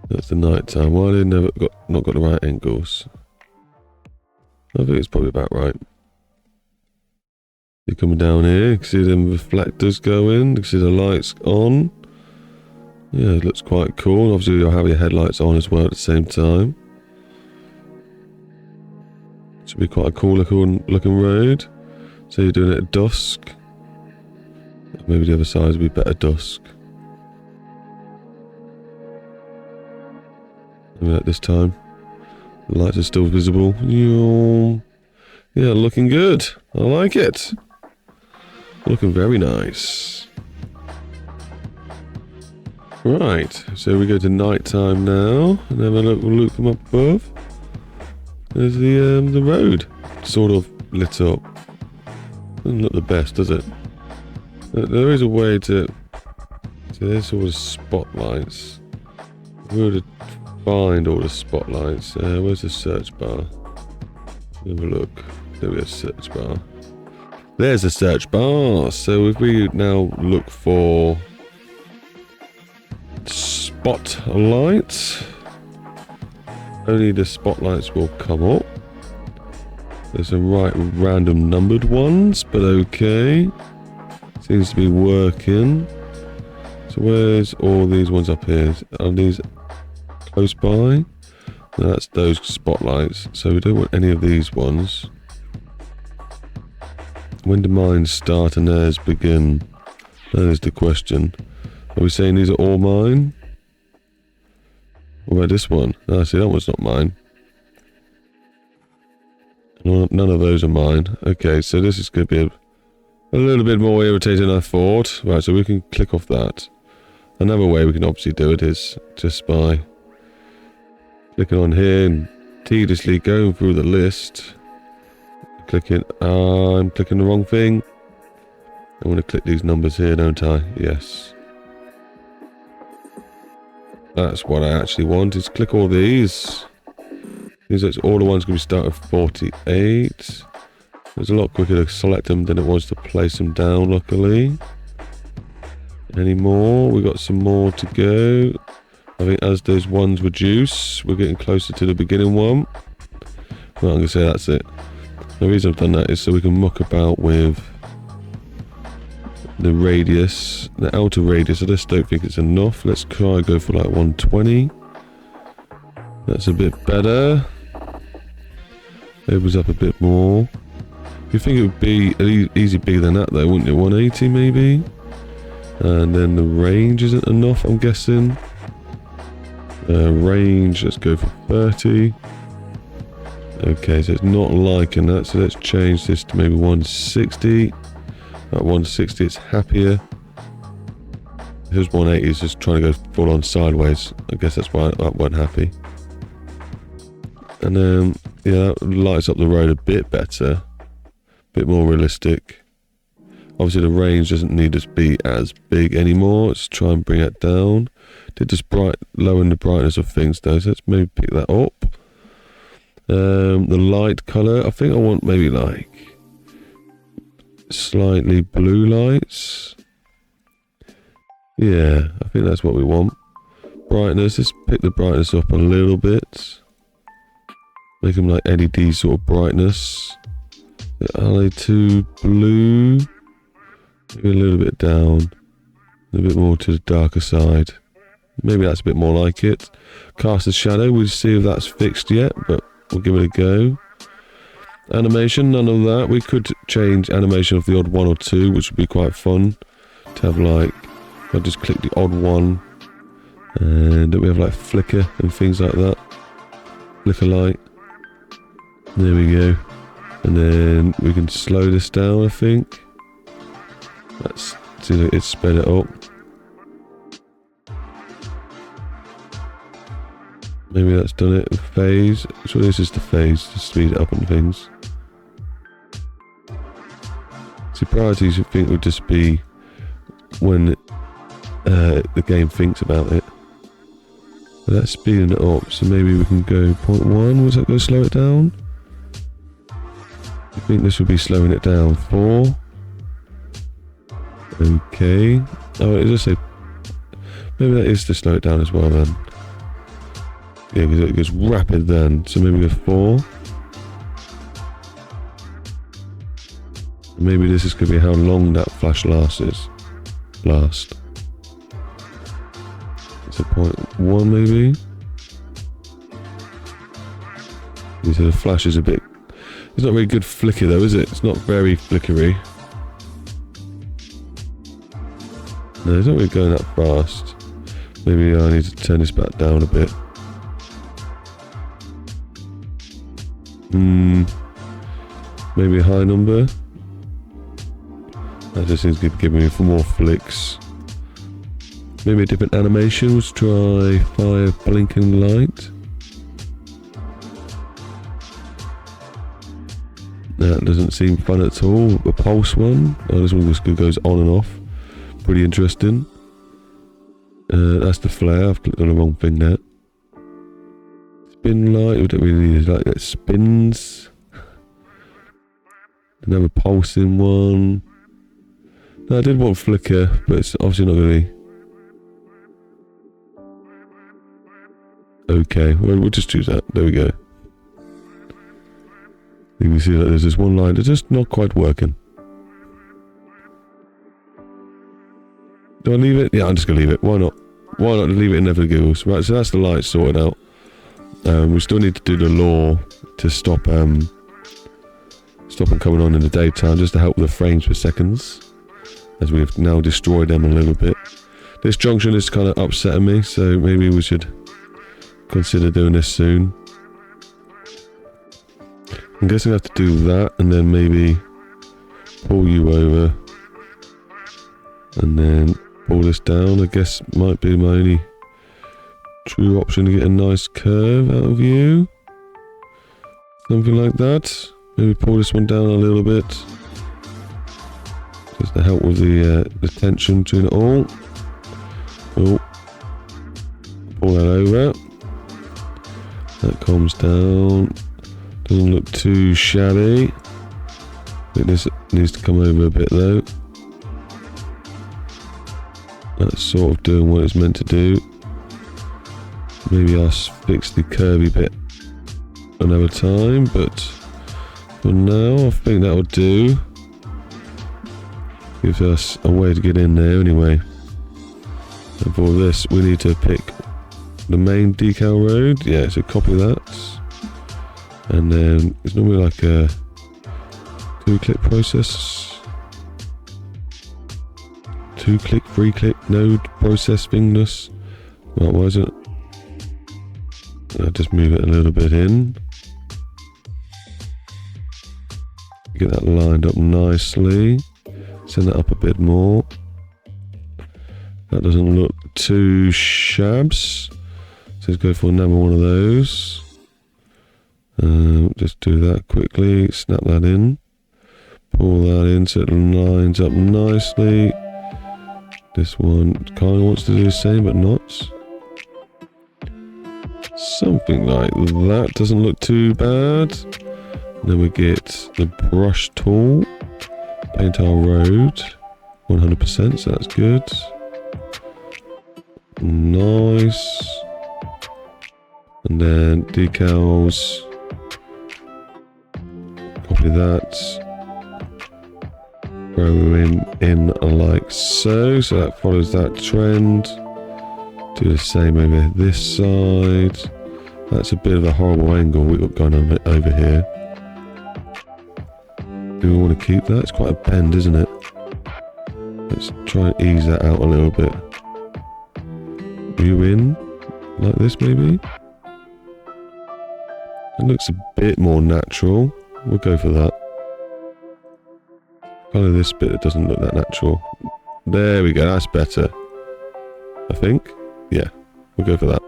A: That's the night time. Why they not got the right angles? I think it's probably about right. You're coming down here, you can see them reflectors going, you can see the lights on. Yeah, it looks quite cool. Obviously you'll have your headlights on as well at the same time. Should be quite a cool looking road. So you're doing it at dusk. Maybe the other side would be better dusk. Maybe at this time. The lights are still visible. Yeah, looking good. I like it. Looking very nice. Right, so we go to night time now, and have a look from up above. There's the road, sort of lit up. Doesn't look the best, does it? There is a way to. So there's sort of spotlights. Where to find all the spotlights? Where's the search bar? Have a look. There we go, search bar. There's a search bar. So if we now look for spotlights, only the spotlights will come up. There's some random numbered ones, but okay. Seems to be working. So where's all these ones up here? Are these close by? No, that's those spotlights. So we don't want any of these ones. When do mine start and theirs begin? That is the question. Are we saying these are all mine? What about this one? No, see, that one's not mine. None of those are mine. Okay, so this is going to be a little bit more irritating than I thought. Right, so we can click off that. Another way we can obviously do it is just by clicking on here and tediously going through the list. I'm clicking the wrong thing. I want to click these numbers here, don't I? Yes. That's what I actually want, is click all these. These are all the ones going to start at 48. It's a lot quicker to select them than it was to place them down, luckily. Any more? We've got some more to go. I think as those ones reduce, we're getting closer to the beginning one. Well, I'm going to say that's it. The reason I've done that is so we can muck about with the radius, the outer radius. I just don't think it's enough. Let's try and go for like 120. That's a bit better. Opens up a bit more. You think it would be easy bigger than that though, wouldn't it? 180 maybe? And then the range isn't enough, I'm guessing. Range, let's go for 30. Okay, so it's not liking that, so let's change this to maybe 160. At 160 it's happier. Here's 180, it's just trying to go full on sideways. I guess that's why that wasn't happy. And then, yeah, that lights up the road a bit better. A bit more realistic. Obviously the range doesn't need to be as big anymore. Let's try and bring it down. Did just lower the brightness of things though, so let's maybe pick that up. The light colour, I think I want maybe like slightly blue lights. Yeah, I think that's what we want. Brightness, let's pick the brightness up a little bit. Make them like LED sort of brightness. Are they too blue? Maybe a little bit down. A bit more to the darker side. Maybe that's a bit more like it. Cast a shadow, we'll see if that's fixed yet, but we'll give it a go. Animation, none of that. We could change animation of the odd one or two, which would be quite fun. To have like, I'll just click the odd one. And we have like flicker and things like that. Flicker light. There we go. And then we can slow this down, I think. Let's see if it's sped it up. Maybe that's done it. Phase. So this is the phase to speed it up and things. See, priorities you think would just be when the game thinks about it. But that's speeding it up. So maybe we can go 0.1. Was that going to slow it down? I think this would be slowing it down. 4. Okay. Oh, it does say... Maybe that is to slow it down as well then. Yeah, because it goes rapid then. So maybe go 4. Maybe this is going to be how long that flash lasts. It's a 0.1 maybe. So the flash is a bit... It's not very good flicker though, is it? It's not very flickery. No, it's not really going that fast. Maybe I need to turn this back down a bit. Maybe a high number. That just seems to give me more flicks. Maybe a different animation. Let's try 5 blinking light. That doesn't seem fun at all. A pulse one. Oh, this one just goes on and off. Pretty interesting. That's the flare. I've clicked on the wrong thing there. Spin light. We don't really need it. Like that spins. Another pulsing one. No, I did want flicker, but it's obviously not going to be. Okay, well, we'll just choose that. There we go. You can see that there's this one line that's just not quite working. Do I leave it? Yeah, I'm just going to leave it. Why not? Why not leave it in there for the giggles? Right, so that's the light sorted out. We still need to do the law to stop them coming on in the daytime, just to help with the frames per seconds, as we've now destroyed them a little bit. This junction is kind of upsetting me, so maybe we should consider doing this soon. I'm guessing I have to do that, and then maybe pull you over, and then pull this down. I guess might be my only true option to get a nice curve out of you. Something like that. Maybe pull this one down a little bit, just to help with the tension between it all. Oh, pull that over. That calms down. Doesn't look too shabby. I think this needs to come over a bit though. That's sort of doing what it's meant to do. Maybe I'll fix the curvy bit another time, but for now I think that'll do. Gives us a way to get in there anyway. And for this we need to pick the main decal road. Yeah, so copy that. And then it's normally like a 2-click process. 2-click, 3-click node process thingness. Right, why is it? I'll just move it a little bit in. Get that lined up nicely. Send that up a bit more. That doesn't look too shabs. So let's go for another one of those. Just do that quickly, snap that in, pull that in so it lines up nicely. This one kind of wants to do the same, but not. Something like that, doesn't look too bad. Then we get the brush tool, paint our road, 100%, so that's good. Nice. And then decals. Copy that. Throw in like so. So that follows that trend. Do the same over this side. That's a bit of a horrible angle we've got going on over here. Do we want to keep that? It's quite a bend, isn't it? Let's try and ease that out a little bit. You in like this maybe? It looks a bit more natural. We'll go for that. Kind of this bit that doesn't look that natural. There we go, that's better. I think. Yeah, we'll go for that.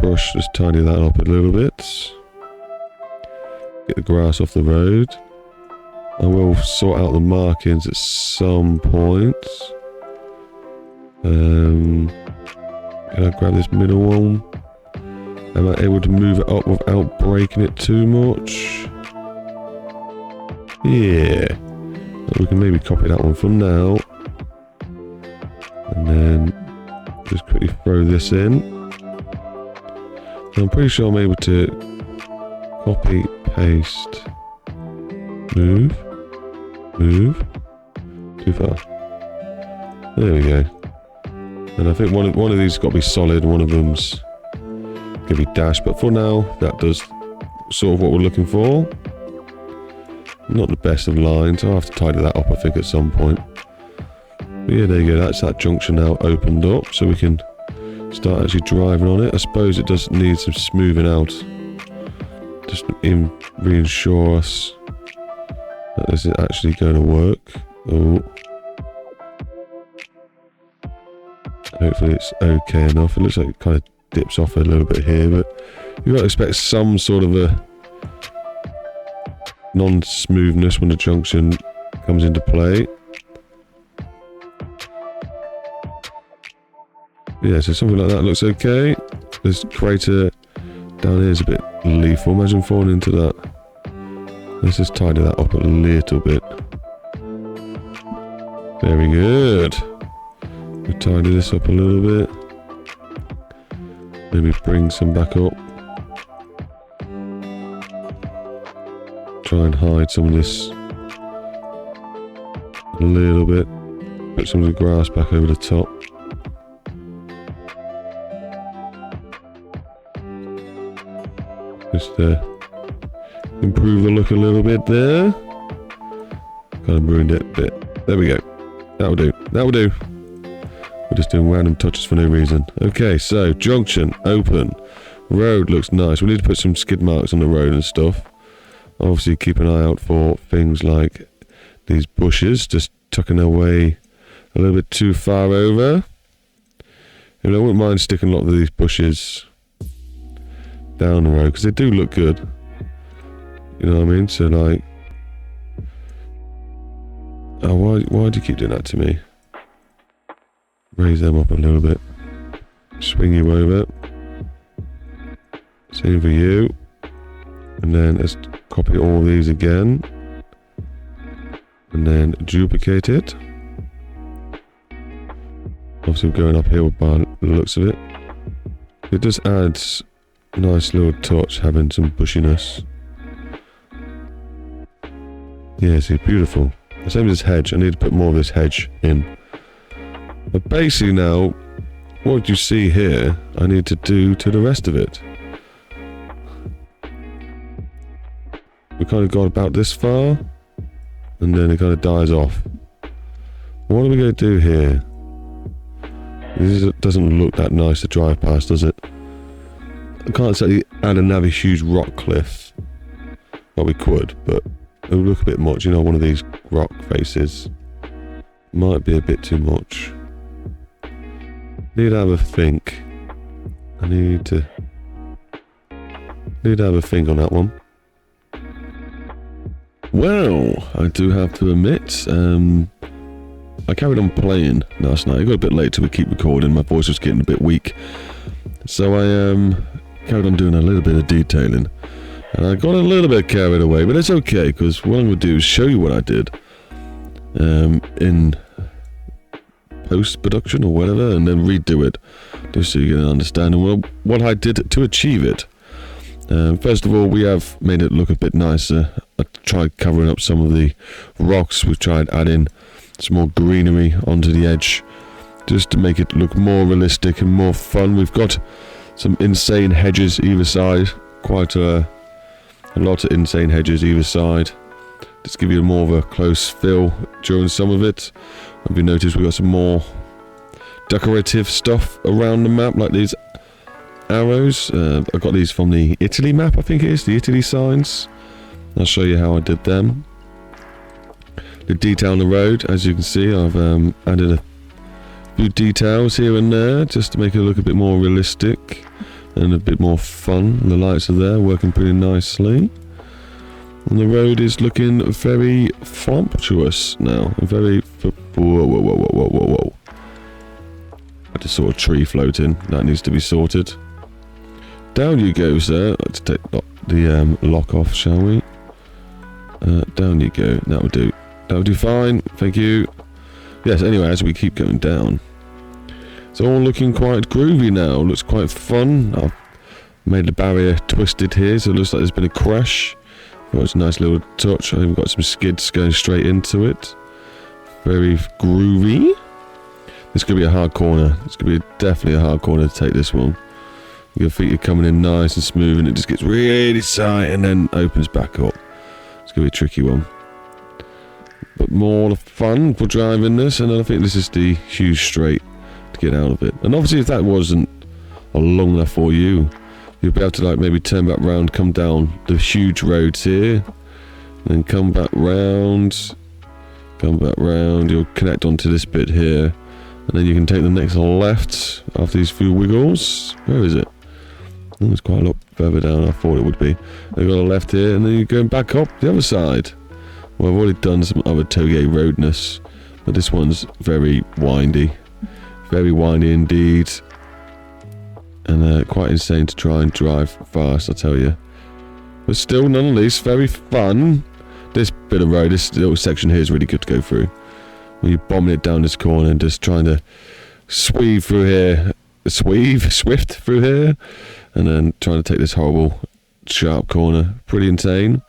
A: Brush, just tidy that up a little bit. Get the grass off the road. I will sort out the markings at some point. Can I grab this middle one? Am I able to move it up without breaking it too much? Yeah. We can maybe copy that one for now. then just quickly throw this in. I'm pretty sure I'm able to copy, paste, move, too far. There we go. And I think one of these has got to be solid, one of them's going to be dashed, but for now, that does sort of what we're looking for. Not the best of lines, I'll have to tidy that up I think at some point. But yeah, there you go, that's that junction now opened up, so we can start actually driving on it. I suppose it does need some smoothing out, just to reassure us that this is actually going to work. Oh. Hopefully it's okay enough. It looks like it kind of dips off a little bit here, but you've got to expect some sort of a non-smoothness when the junction comes into play. Yeah, so something like that looks okay. This crater down here is a bit lethal. Imagine falling into that. Let's just tidy that up a little bit. Very good. We tidy this up a little bit. Maybe bring some back up. Try and hide some of this a little bit. Put some of the grass back over the top. Just improve the look a little bit there. Kind of ruined it a bit. There we go. That'll do. That'll do. We're just doing random touches for no reason. Okay, so junction open. Road looks nice. We need to put some skid marks on the road and stuff. Obviously keep an eye out for things like these bushes just tucking their way a little bit too far over. I wouldn't mind sticking a lot of these bushes down the road because they do look good. You know what I mean? So like, oh, why do you keep doing that to me? Raise them up a little bit. Swing you over. Same for you. And then let's copy all these again. And then duplicate it. Obviously we're going uphill by the looks of it. It just adds a nice little touch having some bushiness. Yeah, see, beautiful. The same as this hedge. I need to put more of this hedge in. But basically now, what you see here, I need to do to the rest of it. We kind of got about this far, and then it kind of dies off. What are we going to do here? This doesn't look that nice to drive past, does it? I can't say add another huge rock cliff. Well, we could, but it would look a bit much. You know, one of these rock faces might be a bit too much. Need to have a think. I need to have a think on that one. Well, I do have to admit, I carried on playing last night. I got a bit late to keep recording. My voice was getting a bit weak. So I carried on doing a little bit of detailing. And I got a little bit carried away, but it's okay, because what I'm going to do is show you what I did in post-production or whatever, and then redo it, just so you get an understanding of what I did to achieve it. First of all, we have made it look a bit nicer. I tried covering up some of the rocks. We've tried adding some more greenery onto the edge, just to make it look more realistic and more fun. We've got some insane hedges either side, quite a lot of insane hedges either side. Just give you more of a close feel during some of it. Have you noticed we've got some more decorative stuff around the map, like these arrows? I got these from the Italy map, I think it is, the Italy signs. I'll show you how I did them. The detail on the road, as you can see, I've added a few details here and there, just to make it look a bit more realistic and a bit more fun. The lights are there, working pretty nicely. And the road is looking very frumptuous now. Very... Whoa. I just saw a tree floating. That needs to be sorted. Down you go, sir. Let's take the lock off, shall we? Down you go. That'll do. That'll do fine. Thank you. Yes, anyway, as we keep going down, It's all looking quite groovy now. Looks quite fun. I've made the barrier twisted here, so it looks like there's been a crash. Oh, it's a nice little touch. I've even got some skids going straight into it. Very groovy. This could be a hard corner. It's going to be definitely a hard corner to take this one. Your feet are coming in nice and smooth, and it just gets really tight and then opens back up. It's going to be a tricky one. But more fun for driving this, and I think this is the huge straight to get out of it. And obviously if that wasn't long enough for you, you'll be able to like maybe turn back round, come down the huge roads here, and then come back round, you'll connect onto this bit here. And then you can take the next left after these few wiggles. Where is it? Oh, it's quite a lot further down than I thought it would be. They've got a left here, and then you're going back up the other side. Well, I've already done some other Touge roadness, but this one's very windy. Very windy indeed. And quite insane to try and drive fast, I tell you. But still, nonetheless, very fun. This bit of road, this little section here is really good to go through. When you're bombing it down this corner and just trying to swift through here, and then trying to take this horrible sharp corner. Pretty insane,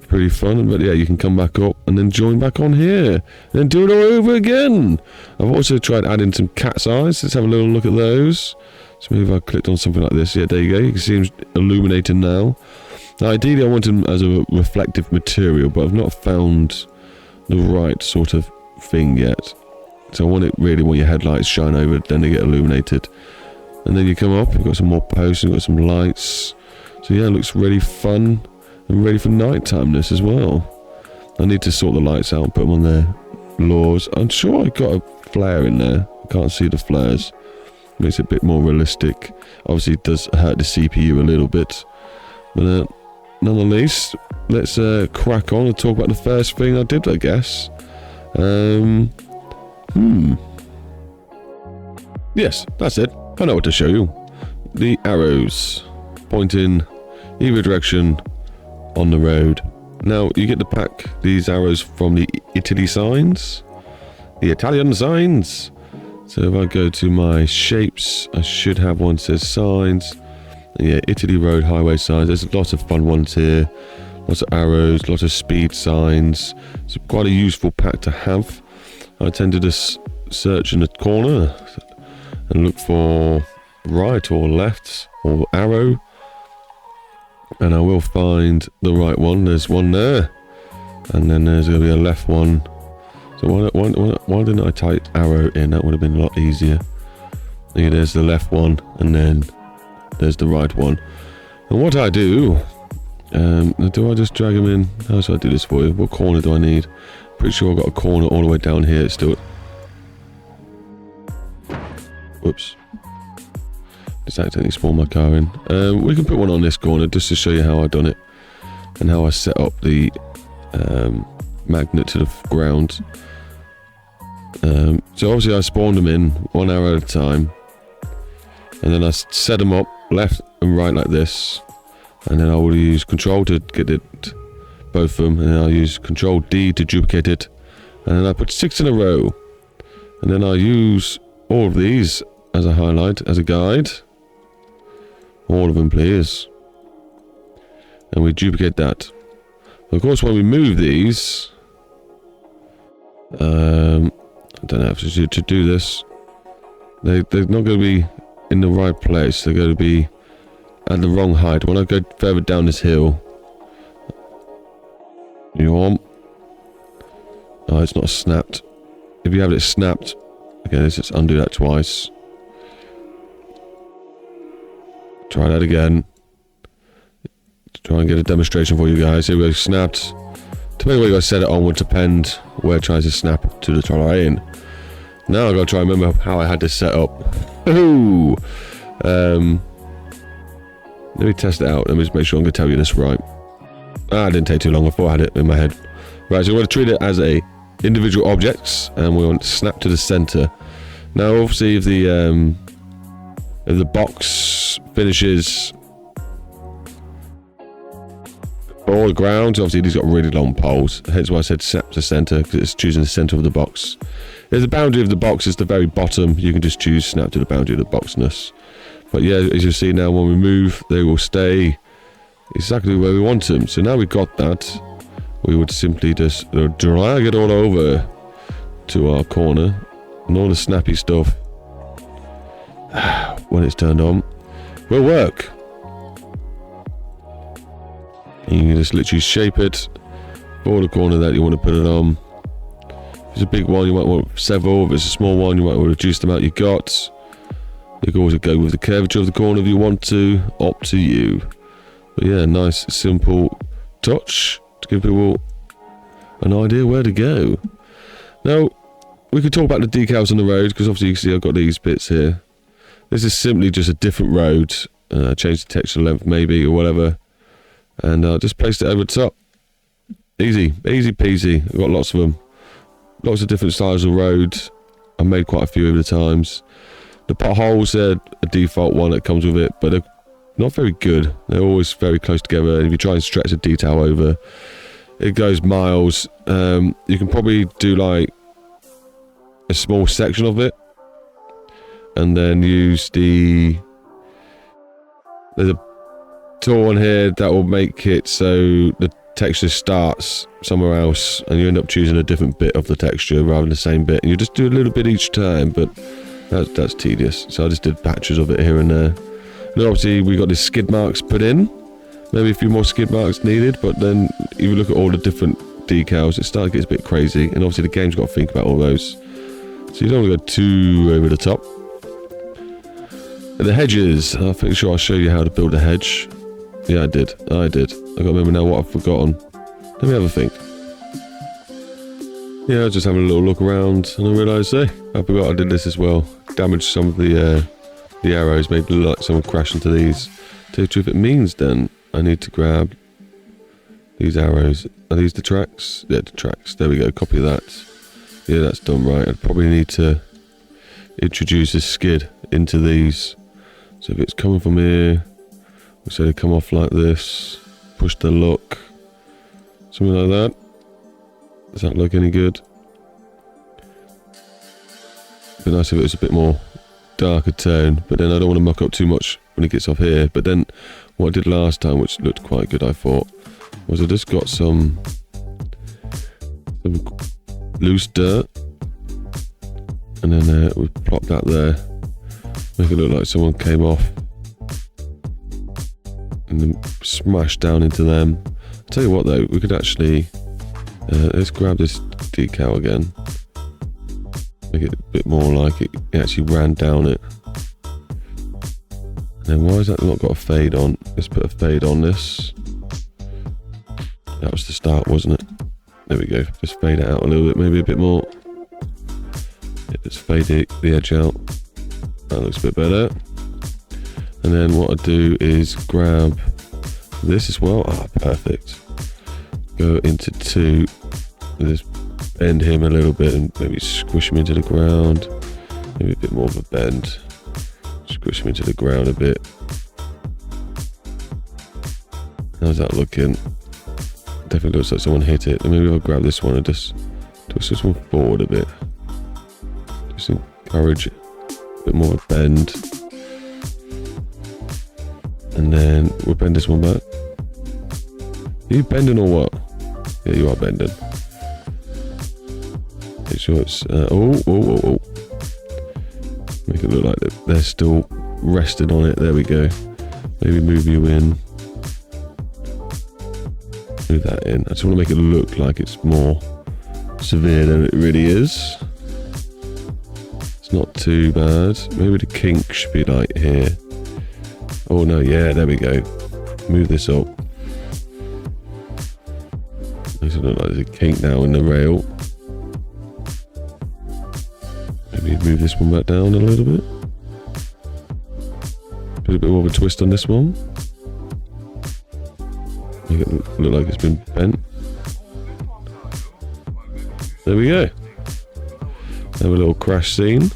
A: pretty fun. But yeah, you can come back up and then join back on here, and then do it all over again. I've also tried adding some cat's eyes. Let's have a little look at those. So maybe if I clicked on something like this, yeah, there you go. You can see them illuminating now. Now, ideally, I want them as a reflective material, but I've not found the right sort of thing yet. So I want it really when your headlights shine over, then they get illuminated. And then you come up, you've got some more posts, you've got some lights. So yeah, it looks really fun and ready for night timeness as well. I need to sort the lights out and put them on their laws. I'm sure I got a flare in there. I can't see the flares. Makes it a bit more realistic. Obviously it does hurt the CPU a little bit. But nonetheless, let's crack on and talk about the first thing I did, I guess. Yes, that's it. I know what to show you. The arrows pointing either direction on the road. Now, you get to pack these arrows from the Italy signs. The Italian signs. So if I go to my shapes, I should have one that says signs. And yeah, Italy road highway signs. There's lots of fun ones here. Lots of arrows, lots of speed signs. It's quite a useful pack to have. I tend to just search in the corner and look for right or left or arrow. And I will find the right one. There's one there. And then there's going to be a left one. So why didn't I type arrow in? That would have been a lot easier. Yeah, there's the left one. And then there's the right one. And what I do... do I just drag them in? How should I do this for you? What corner do I need? Pretty sure I've got a corner all the way down here. It's still... Whoops. Just accidentally spawned my car in. We can put one on this corner just to show you how I've done it. And how I set up the magnet to the ground. So obviously I spawned them in one arrow at a time. And then I set them up left and right like this. And then I will use Control to get it, both of them, and then I'll use Control D to duplicate it, and then I put 6 in a row, and then I'll use all of these as a highlight, as a guide, all of them please, and we duplicate that. Of course when we move these, I don't know if to do this, they're not going to be in the right place, they're going to be at the wrong height. When I go further down this hill, oh, it's not snapped. If you have it snapped, okay, let's just undo that twice. Try that again. Try and get a demonstration for you guys. Here we go, snapped. Depending where you guys set it on would depend where it tries to snap to the terrain. Now I've got to try and remember how I had this set up. Ooh. Let me test it out. Let me just make sure I'm going to tell you this right. It didn't take too long. I thought I had it in my head. Right, so we're going to treat it as a individual objects, and we want to snap to the center. Now, obviously, if the box finishes all the ground, obviously these got really long poles. Hence why I said snap to center, because it's choosing the center of the box. There's a boundary of the box, it's the very bottom. You can just choose snap to the boundary of the boxness. But yeah, as you see now, when we move, they will stay exactly where we want them. So now we've got that, we would simply just drag it all over to our corner, and all the snappy stuff, when it's turned on, will work. And you can just literally shape it for the corner that you want to put it on. If it's a big one, you might want several. If it's a small one, you might want to reduce the amount you got. You can always go with the curvature of the corner if you want to, up to you. But yeah, nice simple touch to give people an idea where to go. Now, we could talk about the decals on the road, because obviously you can see I've got these bits here. This is simply just a different road. Change the texture length maybe, or whatever. And just placed it over the top. Easy, easy peasy. I've got lots of them. Lots of different styles of roads. I've made quite a few over the times. The potholes, they're a default one that comes with it, but they're not very good. They're always very close together, and if you try and stretch the detail over, it goes miles. You can probably do like a small section of it, and then use there's a tool on here that will make it so the texture starts somewhere else, and you end up choosing a different bit of the texture rather than the same bit, and you just do a little bit each time, but that's tedious. So I just did patches of it here and there. And obviously we got these skid marks put in, maybe a few more skid marks needed, but then if you look at all the different decals, it starts to get a bit crazy, and obviously the game's got to think about all those, so you don't want to go too over the top. And the hedges, I'm pretty sure I'll show you how to build a hedge. Yeah, I did. I can't remember now what I've forgotten. Let me have a think. Yeah, I was just having a little look around, and I realised, hey, I forgot I did this as well. Damaged some of the arrows, made it look like someone crashed into these. To tell you the truth, it means then I need to grab these arrows. Are these the tracks? Yeah, the tracks. There we go, copy that. Yeah, that's done right. I'd probably need to introduce a skid into these. So if it's coming from here, we say they come off like this, push the look, something like that. Does that look any good? It'd be nice if it was a bit more darker tone, but then I don't want to muck up too much when it gets off here. But then what I did last time, which looked quite good I thought, was I just got some loose dirt, and then we plop that there, make it look like someone came off and then smash down into them. I'll tell you what though, we could actually let's grab this decal again, make it a bit more like it actually ran down it. And then why has that not got a fade on? Let's put a fade on this. That was the start, wasn't it? There we go. Just fade it out a little bit, maybe a bit more. Yeah, let's fade the edge out. That looks a bit better. And then what I do is grab this as well. Ah, perfect. Go into 2, and just bend him a little bit and maybe squish him into the ground. Maybe a bit more of a bend. Squish him into the ground a bit. How's that looking? Definitely looks like someone hit it. And maybe I'll grab this one and just twist this one forward a bit. Just encourage a bit more of a bend. And then we'll bend this one back. Are you bending or what? Yeah, you are bending. Make sure it's... oh. Make it look like they're still rested on it. There we go. Maybe move you in. Move that in. I just want to make it look like it's more severe than it really is. It's not too bad. Maybe the kink should be like here. Oh no, yeah, there we go. Move this up. Makes it look like there's a kink now in the rail. Maybe move this one back down a little bit. Put a bit more of a twist on this one. Make it look like it's been bent. There we go. Have a little crash scene.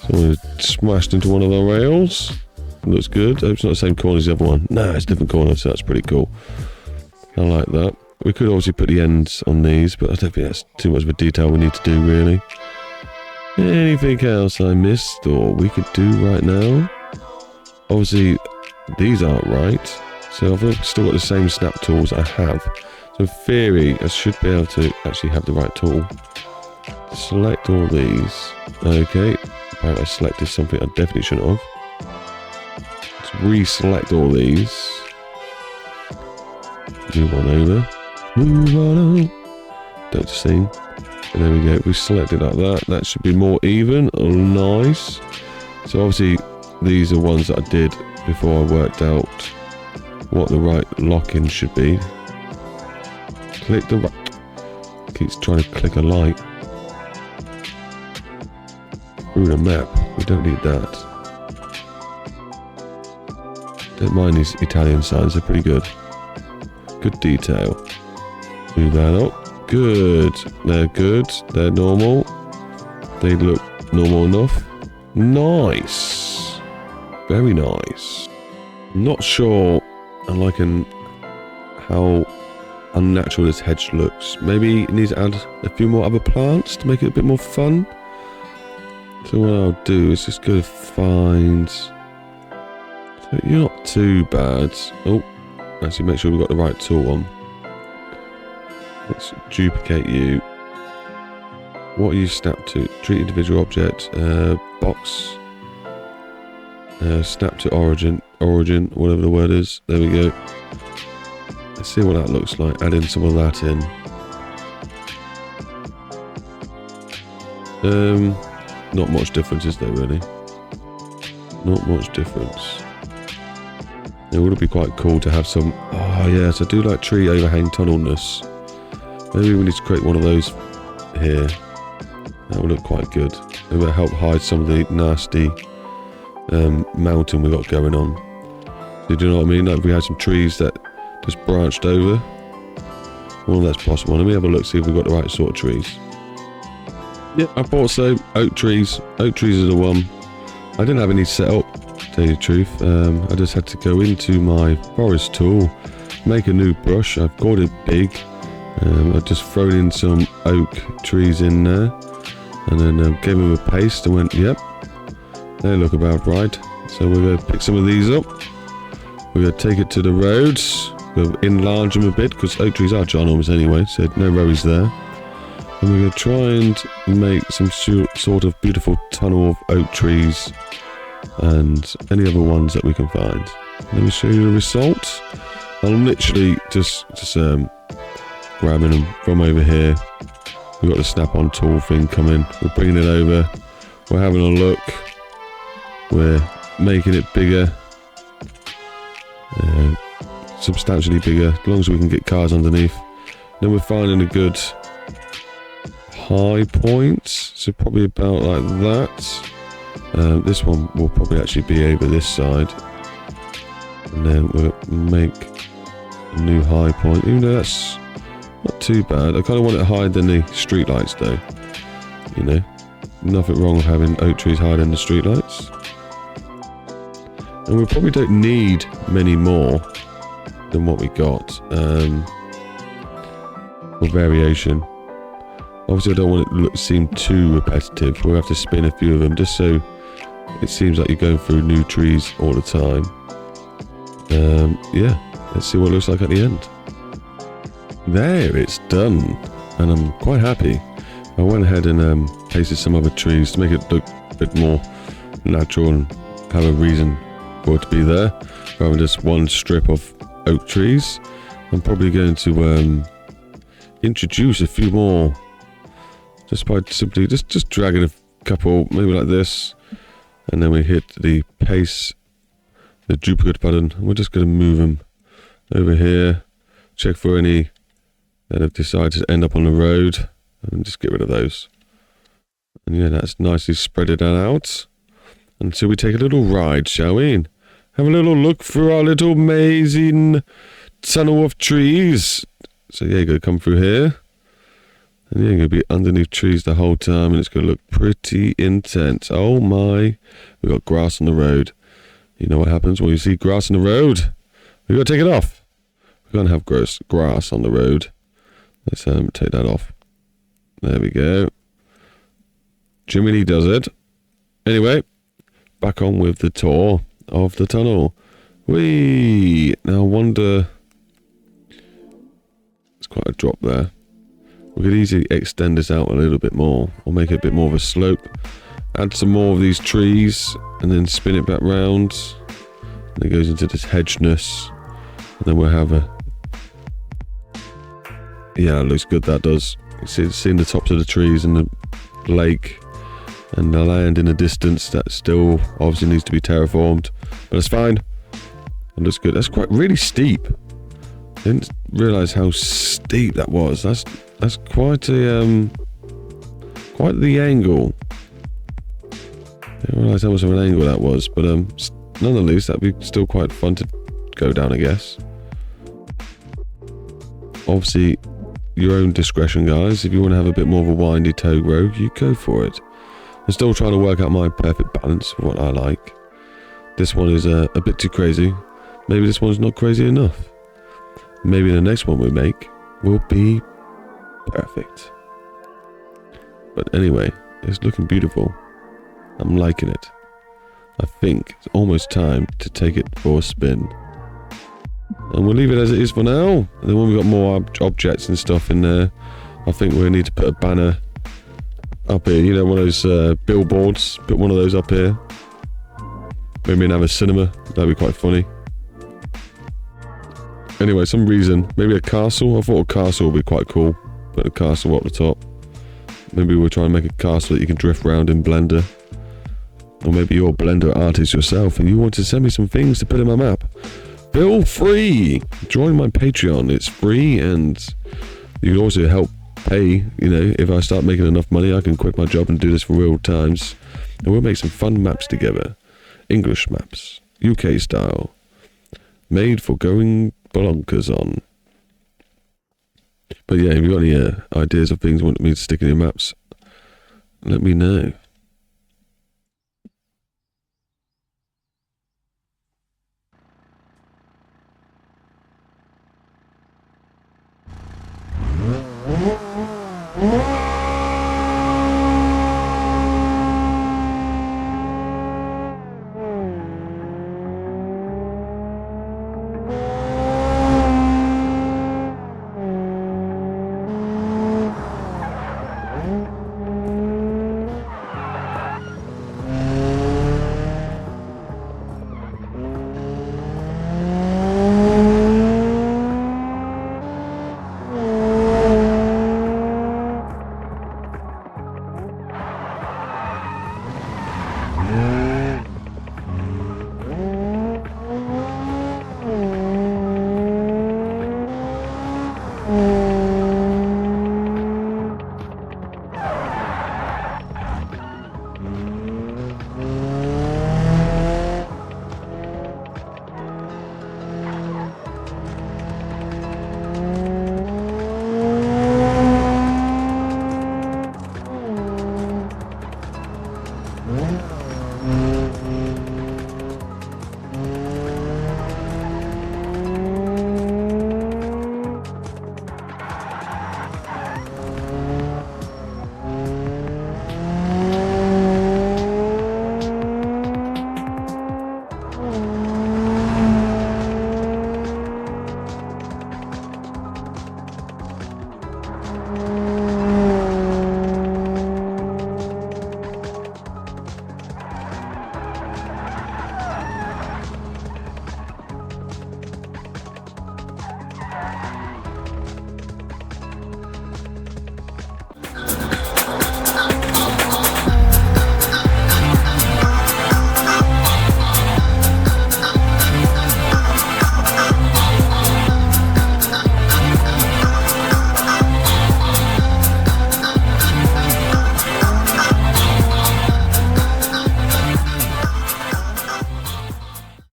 A: Someone smashed into one of our rails. Looks good. I hope it's not the same corner as the other one. No, it's a different corner, so that's pretty cool. I like that. We could obviously put the ends on these, but I don't think that's too much of a detail we need to do, really. Anything else I missed or we could do right now? Obviously, these aren't right. So I've still got the same snap tools I have. So in theory, I should be able to actually have the right tool. Select all these. Okay. Apparently I selected something I definitely shouldn't have. Let's reselect all these. Move on over. Move on over. Don't sing. And there we go. We selected like that. That should be more even. Oh, nice. So obviously, these are ones that I did before I worked out what the right lock-in should be. Click the right. Keeps trying to click a light. Through the map. We don't need that. Don't mind these Italian signs. They're pretty good. Good detail. Move that up. Good. They're good. They're normal. They look normal enough. Nice. Very nice. I'm not sure I'm liking how unnatural this hedge looks. Maybe it needs to add a few more other plants to make it a bit more fun. So what I'll do is just go find... So you're not too bad. Oh, actually make sure we've got the right tool on. Let's duplicate you. What are you snapped to? Treat individual object. Box. Snap to origin, whatever the word is. There we go. Let's see what that looks like. Add in some of that in. Not much difference, is there really? Not much difference. It would be quite cool to have some... Oh yes, I do like tree overhang tunnelness. Maybe we need to create one of those here. That would look quite good. It will help hide some of the nasty mountain we got going on. So do you know what I mean? Like if we had some trees that just branched over. Well, that's possible. Let me have a look, see if we've got the right sort of trees. Yeah, I thought so. Oak trees. Oak trees are the one. I didn't have any set up, to tell you the truth. I just had to go into my forest tool, make a new brush. I've got it big. I've just thrown in some oak trees in there. And then gave them a paste and went, yep, they look about right. So we're going to pick some of these up. We're going to take it to the roads. We'll enlarge them a bit because oak trees are ginormous anyway, so no worries there. And we're going to try and make some sort of beautiful tunnel of oak trees and any other ones that we can find. Let me show you the results. I'm literally just grabbing them from over here. We've got the snap-on tool thing coming. We're bringing it over. We're having a look. We're making it bigger. Substantially bigger, as long as we can get cars underneath. Then we're finding a good high point. So probably about like that. This one will probably actually be over this side. And then we'll make a new high point. Even though that's not too bad. I kind of want it higher than the streetlights though. You know, nothing wrong with having oak trees higher than the streetlights. And we probably don't need many more than what we got for variation. Obviously I don't want it to seem too repetitive. We'll have to spin a few of them just so it seems like you're going through new trees all the time. Yeah, let's see what it looks like at the end. There, it's done, and I'm quite happy. I went ahead and pasted some other trees to make it look a bit more natural and have a reason for it to be there, rather than just one strip of oak trees. I'm probably going to introduce a few more just by simply just dragging a couple, maybe like this, and then we hit the paste, the duplicate button. We're just going to move them over here, check for any that have decided to end up on the road, and just get rid of those. And yeah, that's nicely spreaded that out. Until we take a little ride, shall we? Have a little look through our little amazing tunnel of trees. So yeah, you're going to come through here. And you're going to be underneath trees the whole time, and it's going to look pretty intense. Oh my, we've got grass on the road. You know what happens when you see grass on the road? We've got to take it off. We're going to have grass on the road. Let's take that off. There we go. Jiminy does it. Anyway, back on with the tour of the tunnel. Whee! Now I wonder... It's quite a drop there. We could easily extend this out a little bit more, or make it a bit more of a slope. Add some more of these trees, and then spin it back round. And it goes into this hedgeness. And then we'll have a... Yeah, it looks good, that does. Seeing the tops of the trees and the lake and the land in the distance, that still obviously needs to be terraformed. But it's fine. It looks good. That's quite really steep. I didn't realise how steep that was. That's quite a quite the angle. I didn't realise how much of an angle that was, but nonetheless, that'd be still quite fun to go down, I guess. Obviously, your own discretion, guys. If you want to have a bit more of a windy Touge road, you go for it. I'm still trying to work out my perfect balance of what I like. This one is a bit too crazy. Maybe this one's not crazy enough. Maybe the next one we make will be perfect. But anyway, it's looking beautiful. I'm liking it. I think it's almost time to take it for a spin. And we'll leave it as it is for now. And then when we've got more objects and stuff in there, I think we'll need to put a banner up here. You know, one of those billboards. Put one of those up here. Maybe have a cinema. That'd be quite funny. Anyway, some reason. Maybe a castle. I thought a castle would be quite cool. Put a castle up the top. Maybe we'll try and make a castle that you can drift around in Blender. Or maybe you're a Blender artist yourself and you want to send me some things to put in my map. Feel free! Join my Patreon. It's free and you can also help pay. You know, if I start making enough money, I can quit my job and do this for real times. And we'll make some fun maps together. English maps. UK style. Made for going bonkers on. But yeah, if you've got any ideas of things you want me to stick in your maps, let me know.